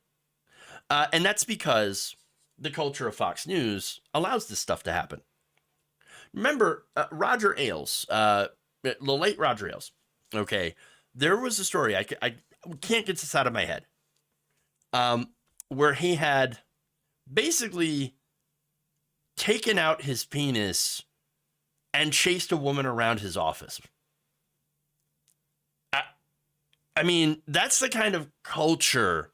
And that's because the culture of Fox News allows this stuff to happen. Remember, Roger Ailes, the late Roger Ailes, okay, there was a story, I can't get this out of my head, where he had basically taken out his penis and chased a woman around his office. I mean, that's the kind of culture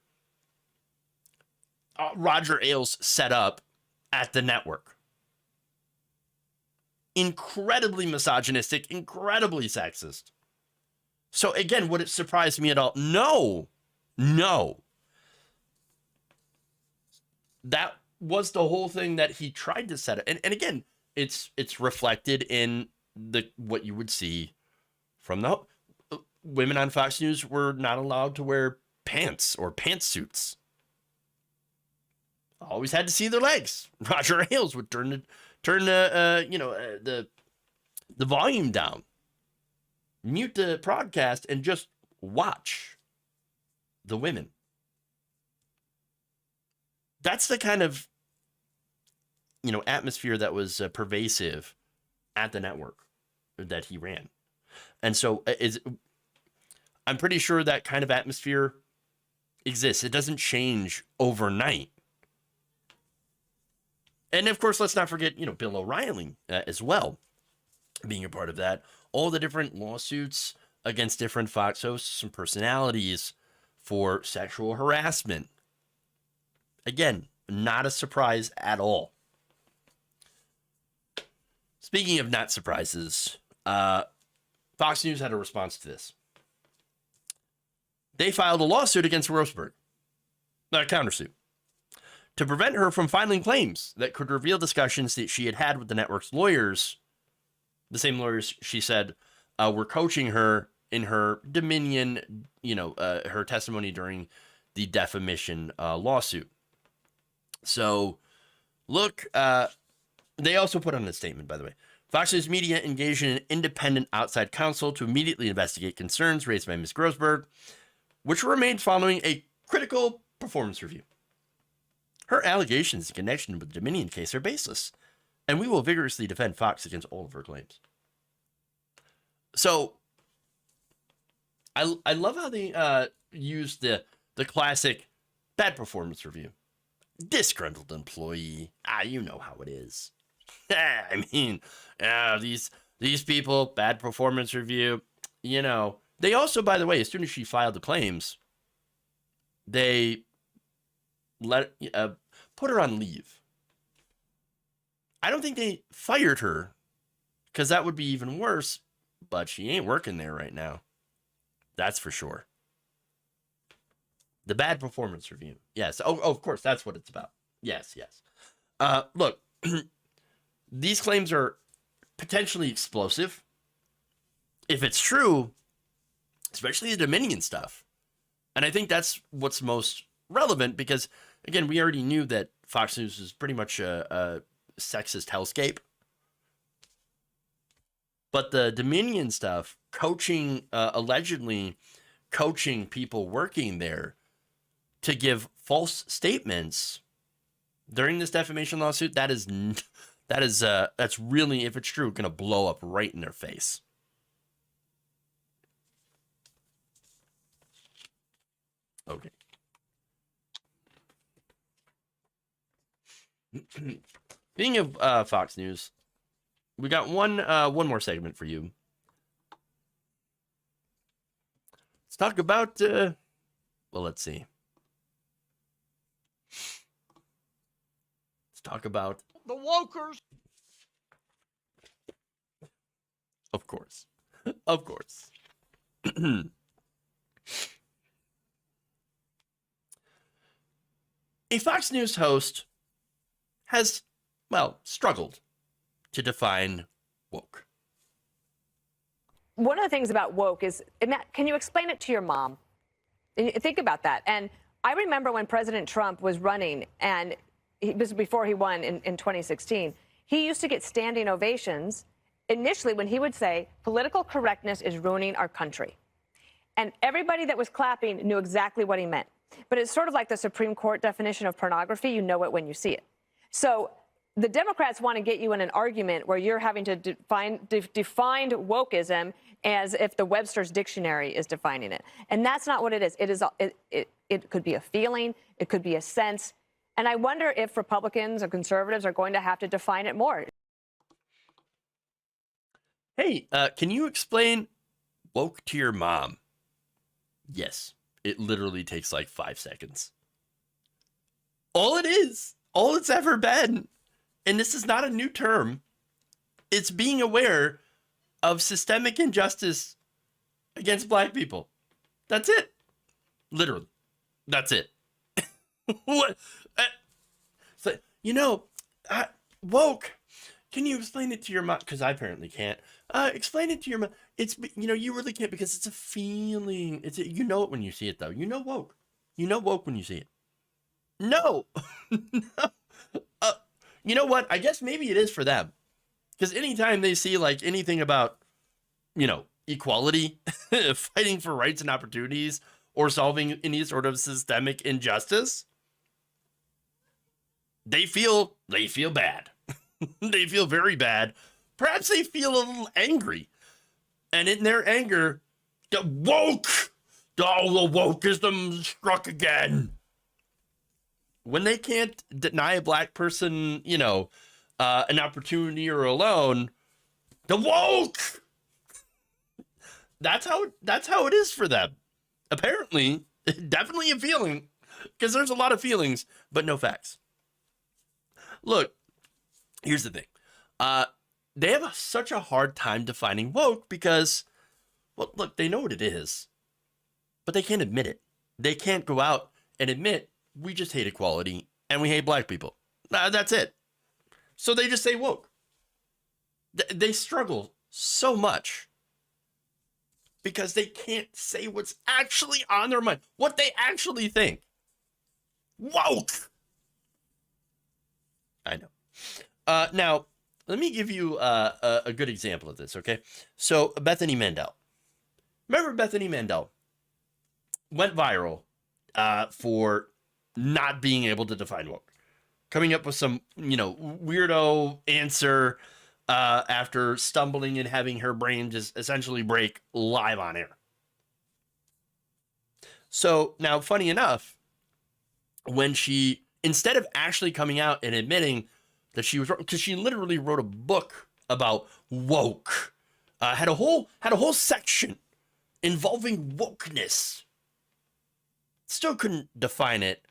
Roger Ailes set up at the network. Incredibly misogynistic, incredibly sexist. So again, would it surprise me at all? No. That was the whole thing that he tried to set up. And again, it's reflected in what you would see from the women on Fox News were not allowed to wear pants or pantsuits. Always had to see their legs. Roger Ailes would turn the volume down, mute the broadcast, and just watch the women. That's the kind of atmosphere that was pervasive at the network that he ran. And so I'm pretty sure that kind of atmosphere exists. It doesn't change overnight. And of course, let's not forget, Bill O'Reilly as well, being a part of that. All the different lawsuits against different Fox hosts and personalities for sexual harassment. Again, not a surprise at all. Speaking of not surprises, Fox News had a response to this. They filed a lawsuit against Grossberg, a countersuit, to prevent her from filing claims that could reveal discussions that she had had with the network's lawyers, the same lawyers she said were coaching her in her Dominion, her testimony during the defamation lawsuit. So, look, they also put on a statement, by the way. Fox News Media engaged in an independent outside counsel to immediately investigate concerns raised by Ms. Grossberg, which remained following a critical performance review. Her allegations in connection with the Dominion case are baseless, and we will vigorously defend Fox against all of her claims. So, I love how they used the classic bad performance review. Disgruntled employee. You know how it is. I mean, these people, bad performance review, They also, by the way, as soon as she filed the claims, they put her on leave. I don't think they fired her, because that would be even worse, but she ain't working there right now. That's for sure. The bad performance review. Yes. Oh, of course, that's what it's about. Yes. Look, these claims are potentially explosive. If it's true, especially the Dominion stuff. And I think that's what's most relevant because, again, we already knew that Fox News is pretty much a sexist hellscape. But the Dominion stuff, allegedly coaching people working there to give false statements, during this defamation lawsuit, that's really, if it's true, going to blow up right in their face. Okay. Speaking of Fox News, we got one more segment for you. Let's talk about well, let's see. Let's talk about The wokers. Of course. Of course. A Fox News host has, well, struggled to define woke. One of the things about woke is, can you explain it to your mom? Think about that. And I remember when President Trump was running, and it was before he won in 2016, he used to get standing ovations initially when he would say, political correctness is ruining our country. And everybody that was clapping knew exactly what he meant. But it's sort of like the Supreme Court definition of pornography. You know it when you see it. So the Democrats want to get you in an argument where you're having to define wokeism as if the Webster's Dictionary is defining it. And that's not what it is. It could be a feeling. It could be a sense. And I wonder if Republicans or conservatives are going to have to define it more. Hey, can you explain woke to your mom? Yes, it literally takes like 5 seconds. All it is, all it's ever been, and this is not a new term, it's being aware of systemic injustice against black people. That's it. Literally. That's it. What? So, woke. Can you explain it to your mom? Because I apparently can't. Explain it to your mom. It's, you really can't, because it's a feeling. You know it when you see it, though. You know woke. You know woke when you see it. No. No. You know what? I guess maybe it is for them. Because anytime they see like anything about, equality, fighting for rights and opportunities, or solving any sort of systemic injustice, they feel bad. They feel very bad. Perhaps they feel a little angry. And in their anger, the woke! Oh, the wokeism struck again. When they can't deny a black person, an opportunity or a loan, the woke! That's how it is for them. Apparently, definitely a feeling, because there's a lot of feelings, but no facts. Look, here's the thing. They have such a hard time defining woke because, well, look, they know what it is, but they can't admit it. They can't go out and admit, we just hate equality and we hate black people. That's it. So they just say woke. They struggle so much because they can't say what's actually on their mind, what they actually think. Woke. I know. Now, let me give you a good example of this, okay? So, Bethany Mandel. Remember Bethany Mandel went viral for not being able to define woke. Coming up with some, weirdo answer after stumbling and having her brain just essentially break live on air. So, now, funny enough, when she, instead of actually coming out and admitting that she was wrong, because she literally wrote a book about woke, had a whole section involving wokeness, still couldn't define it,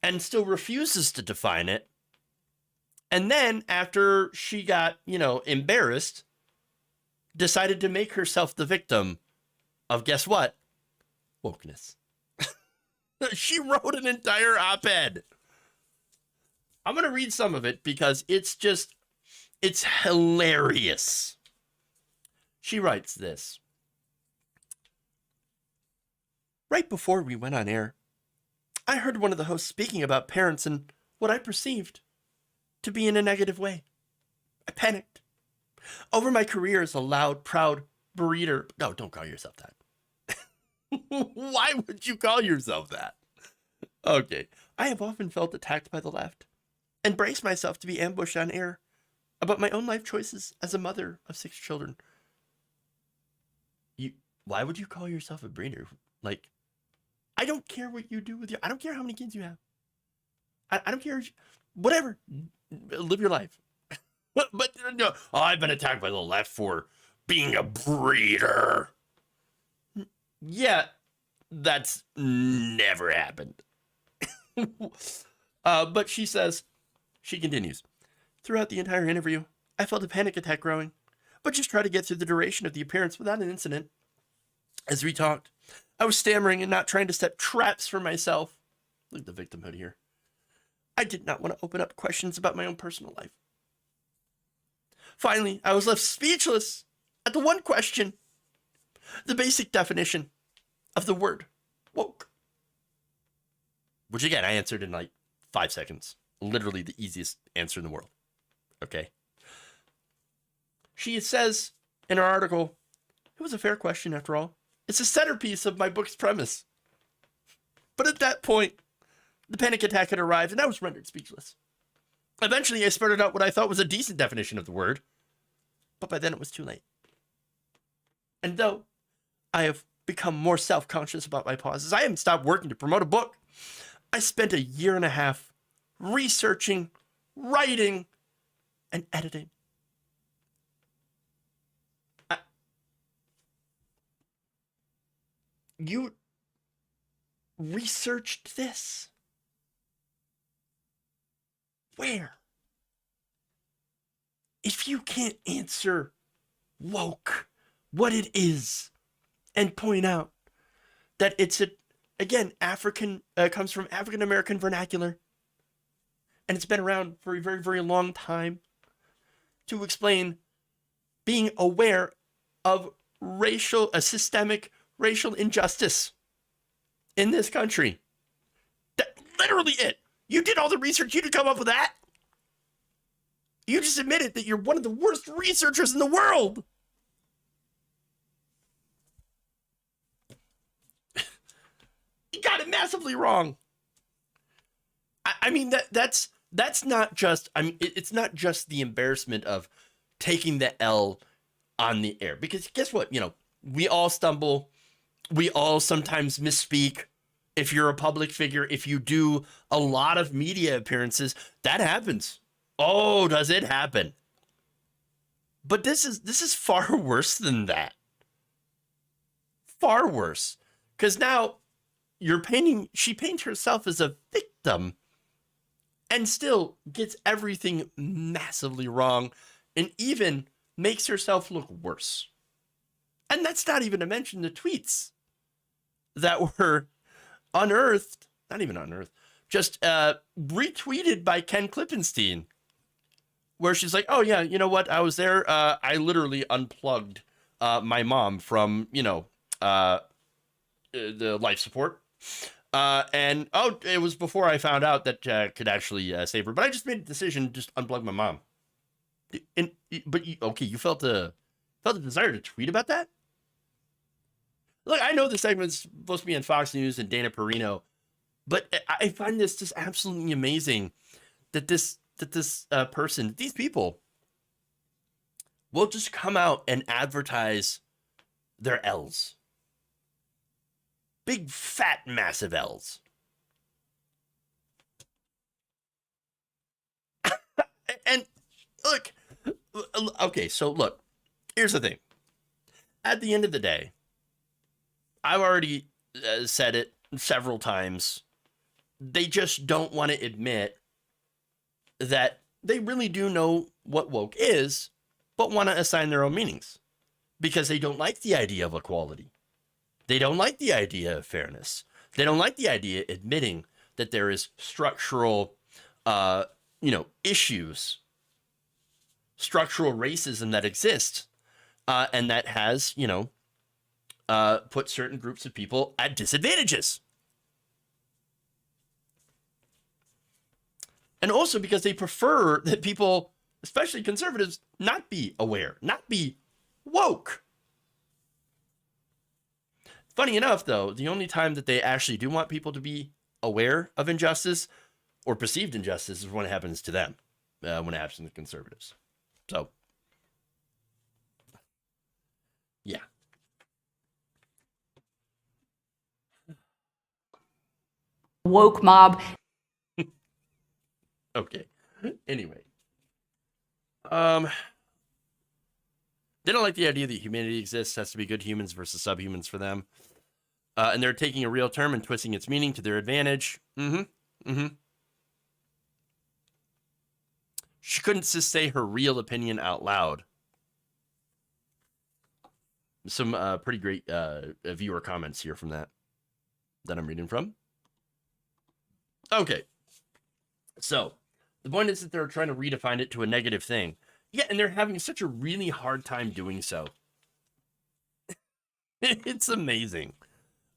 and still refuses to define it. And then after she got, embarrassed, decided to make herself the victim of, guess what? Wokeness. She wrote an entire op-ed. I'm going to read some of it because it's hilarious. She writes this. Right before we went on air, I heard one of the hosts speaking about parents and what I perceived to be in a negative way. I panicked. Over my career as a loud, proud breeder. No, don't call yourself that. Why would you call yourself that? Okay. I have often felt attacked by the left and braced myself to be ambushed on air about my own life choices as a mother of 6 children. Why would you call yourself a breeder? Like, I don't care what you do with I don't care how many kids you have. I don't care. Whatever. Live your life. But no, I've been attacked by the left for being a breeder. Yeah, that's never happened. But she continues, throughout the entire interview, I felt a panic attack growing, but just tried to get through the duration of the appearance without an incident. As we talked, I was stammering and not trying to set traps for myself. Look at the victimhood here. I did not want to open up questions about my own personal life. Finally, I was left speechless at the one question, the basic definition of the word woke. Which again, I answered in like 5 seconds. Literally the easiest answer in the world. Okay. She says in her article, it was a fair question after all. It's a centerpiece of my book's premise. But at that point, the panic attack had arrived and I was rendered speechless. Eventually, I spurted out what I thought was a decent definition of the word, but by then it was too late. And though I have become more self-conscious about my pauses, I haven't stopped working to promote a book. I spent a year and a half researching, writing, and editing. You researched this? Where? If you can't answer woke, what it is, and point out that it's comes from African American vernacular, and it's been around for a very, very long time, to explain being aware of systemic racial injustice in this country. That's literally it. You did all the research, you did come up with that. You just admitted that you're one of the worst researchers in the world. You got it massively wrong. I mean, that's not just, it's not just the embarrassment of taking the L on the air. Because guess what? We all stumble. We all sometimes misspeak. If you're a public figure, if you do a lot of media appearances, that happens. Oh, does it happen? But this is far worse than that. Far worse. Because now she paints herself as a victim and still gets everything massively wrong and even makes herself look worse. And that's not even to mention the tweets that were just retweeted by Ken Klippenstein, where she's like, oh yeah, you know what? I was there. I literally unplugged my mom from, the life support. And it was before I found out that could actually save her. But I just made a decision to just unplug my mom. You felt the desire to tweet about that? Look, I know the segment's supposed to be on Fox News and Dana Perino, but I find this just absolutely amazing that these people will just come out and advertise their L's. Big, fat, massive L's. And look, okay, so look, here's the thing. At the end of the day, I've already said it several times. They just don't want to admit that they really do know what woke is, but want to assign their own meanings because they don't like the idea of equality. They don't like the idea of fairness. They don't like the idea admitting that there is structural, issues, structural racism that exists, and that has, put certain groups of people at disadvantages. And also because they prefer that people, especially conservatives, not be aware, not be woke. Funny enough, though, the only time that they actually do want people to be aware of injustice or perceived injustice is when it happens to them, when it happens to the conservatives. So, yeah. Woke mob. Okay. Anyway. They don't like the idea that humanity exists, has to be good humans versus subhumans for them. And they're taking a real term and twisting its meaning to their advantage. She couldn't just say her real opinion out loud. Some pretty great viewer comments here from that I'm reading from. Okay. So, the point is that they're trying to redefine it to a negative thing. Yeah, and they're having such a really hard time doing so. It's amazing.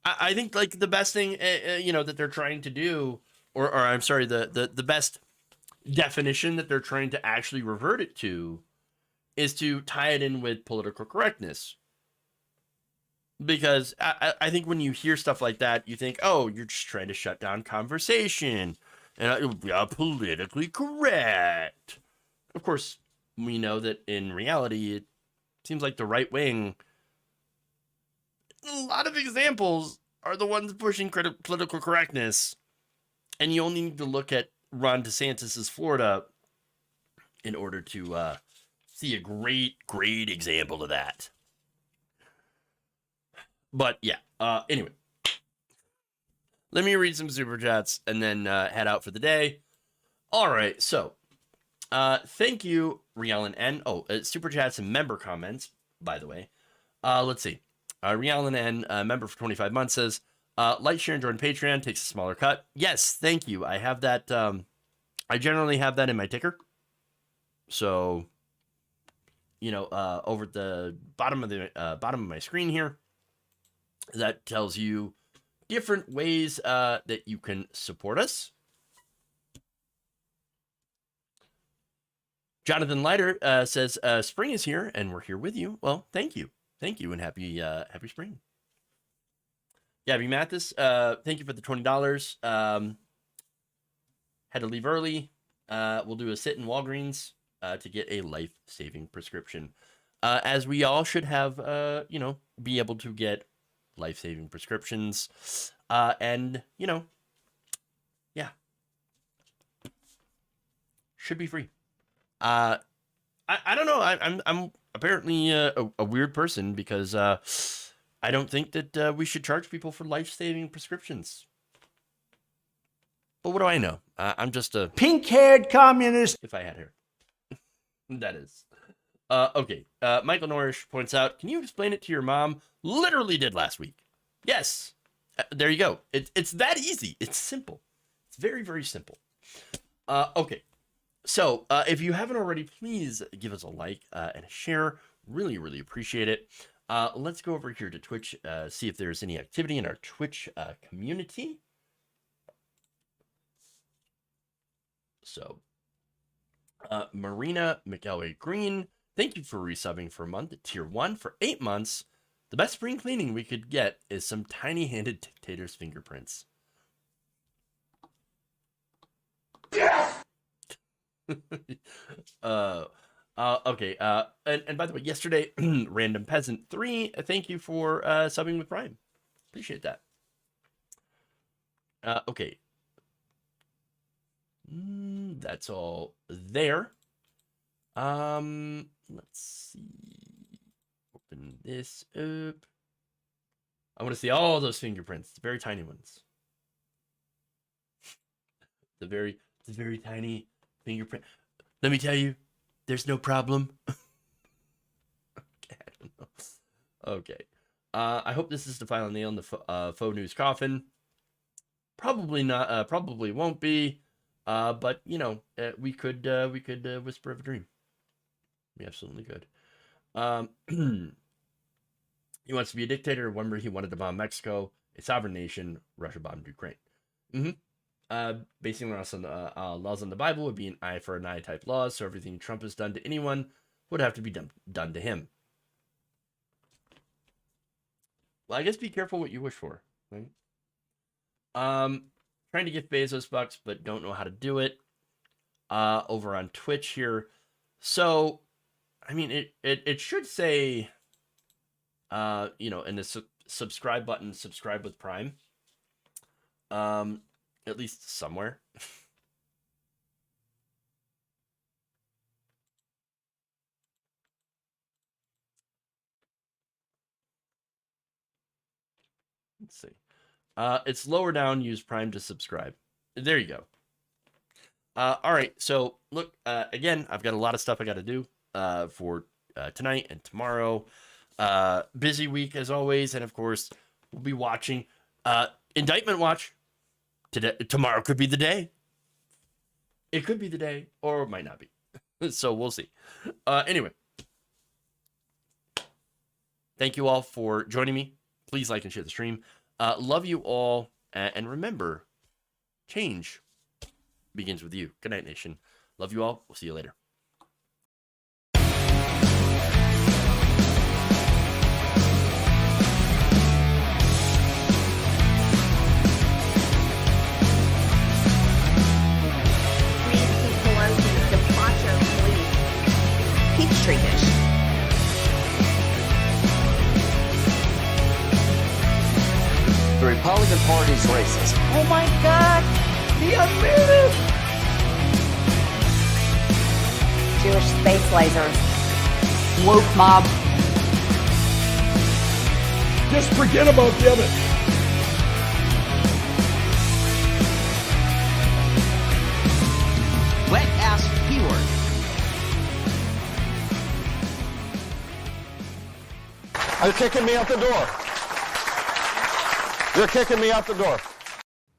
I think like the best thing, that they're trying to do, or I'm sorry, the best definition that they're trying to actually revert it to is to tie it in with political correctness. Because I think when you hear stuff like that, you think, oh, you're just trying to shut down conversation. And politically correct. Of course, we know that in reality, it seems like the right wing, a lot of examples are the ones pushing political correctness. And you only need to look at Ron DeSantis's Florida in order to see a great example of that. But yeah, anyway. Let me read some super chats and then head out for the day. All right, so thank you, Rialan N. Oh, super chats and member comments, by the way. Let's see. Rialan N, member for 25 months, says, like, share, and join Patreon, takes a smaller cut. Yes, thank you. I have that. I generally have that in my ticker. So, over at the bottom of my screen here, that tells you different ways that you can support us. Jonathan Leiter says, spring is here and we're here with you. Well, thank you. Thank you and happy spring. Gabby Mathis, thank you for the $20. Had to leave early. We'll do a sit in Walgreens to get a life-saving prescription. As we all should have, be able to get life-saving prescriptions, and yeah, should be free. I don't know. I'm apparently a weird person because I don't think that we should charge people for life-saving prescriptions. But what do I know? I'm just a Pink-haired communist. If I had hair, that is. Okay. Michael Norrish points out, can you explain it to your mom? Literally did last week. Yes. There you go. It's that easy. It's simple. It's very, very simple. Okay. So if you haven't already, please give us a like and a share. Really, really appreciate it. Let's go over here to Twitch, see if there's any activity in our Twitch community. So, Marina McElway Green, thank you for resubbing for a month at Tier 1 for 8 months. The best spring cleaning we could get is some tiny-handed dictator's fingerprints. Yes! Okay. And by the way, yesterday, Random Peasant 3, thank you for subbing with Prime. Appreciate that. Okay. That's all there. Let's see. Open this up. I want to see all those fingerprints, the very tiny ones. The very tiny fingerprint. Let me tell you, there's no problem. Okay, I don't know. Okay. I hope this is the final nail in the faux news coffin. Probably not. Probably won't be. But we could whisper of a dream. We absolutely could. He wants to be a dictator. Remember, he wanted to bomb Mexico, a sovereign nation. Russia bombed Ukraine. Basing laws on the Bible would be an eye for an eye type laws. So everything Trump has done to anyone would have to be done to him. Well, I guess be careful what you wish for, right? Trying to give Bezos bucks, but don't know how to do it. Over on Twitch here. So, I mean, it should say, you know, in the subscribe button, subscribe with Prime. At least somewhere. Let's see. It's lower down. Use Prime to subscribe. There you go. All right. So look, again, I've got a lot of stuff I got to do for tonight and tomorrow. Busy week as always, and of course, we'll be watching Indictment Watch. Tomorrow could be the day. It could be the day, or it might not be. So we'll see. Anyway, thank you all for joining me. Please like and share the stream. Love you all. And remember, change begins with you. Good night, nation. Love you all. We'll see you later. Peachtree dish. The Republican Party's racist. Oh my God! The unmuted! Jewish space lasers. Woke mob. Just forget about the other. Wet ass P-word. You're kicking me out the door. You're kicking me out the door.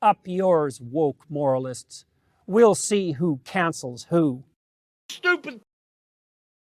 Up yours, woke moralists. We'll see who cancels who. Stupid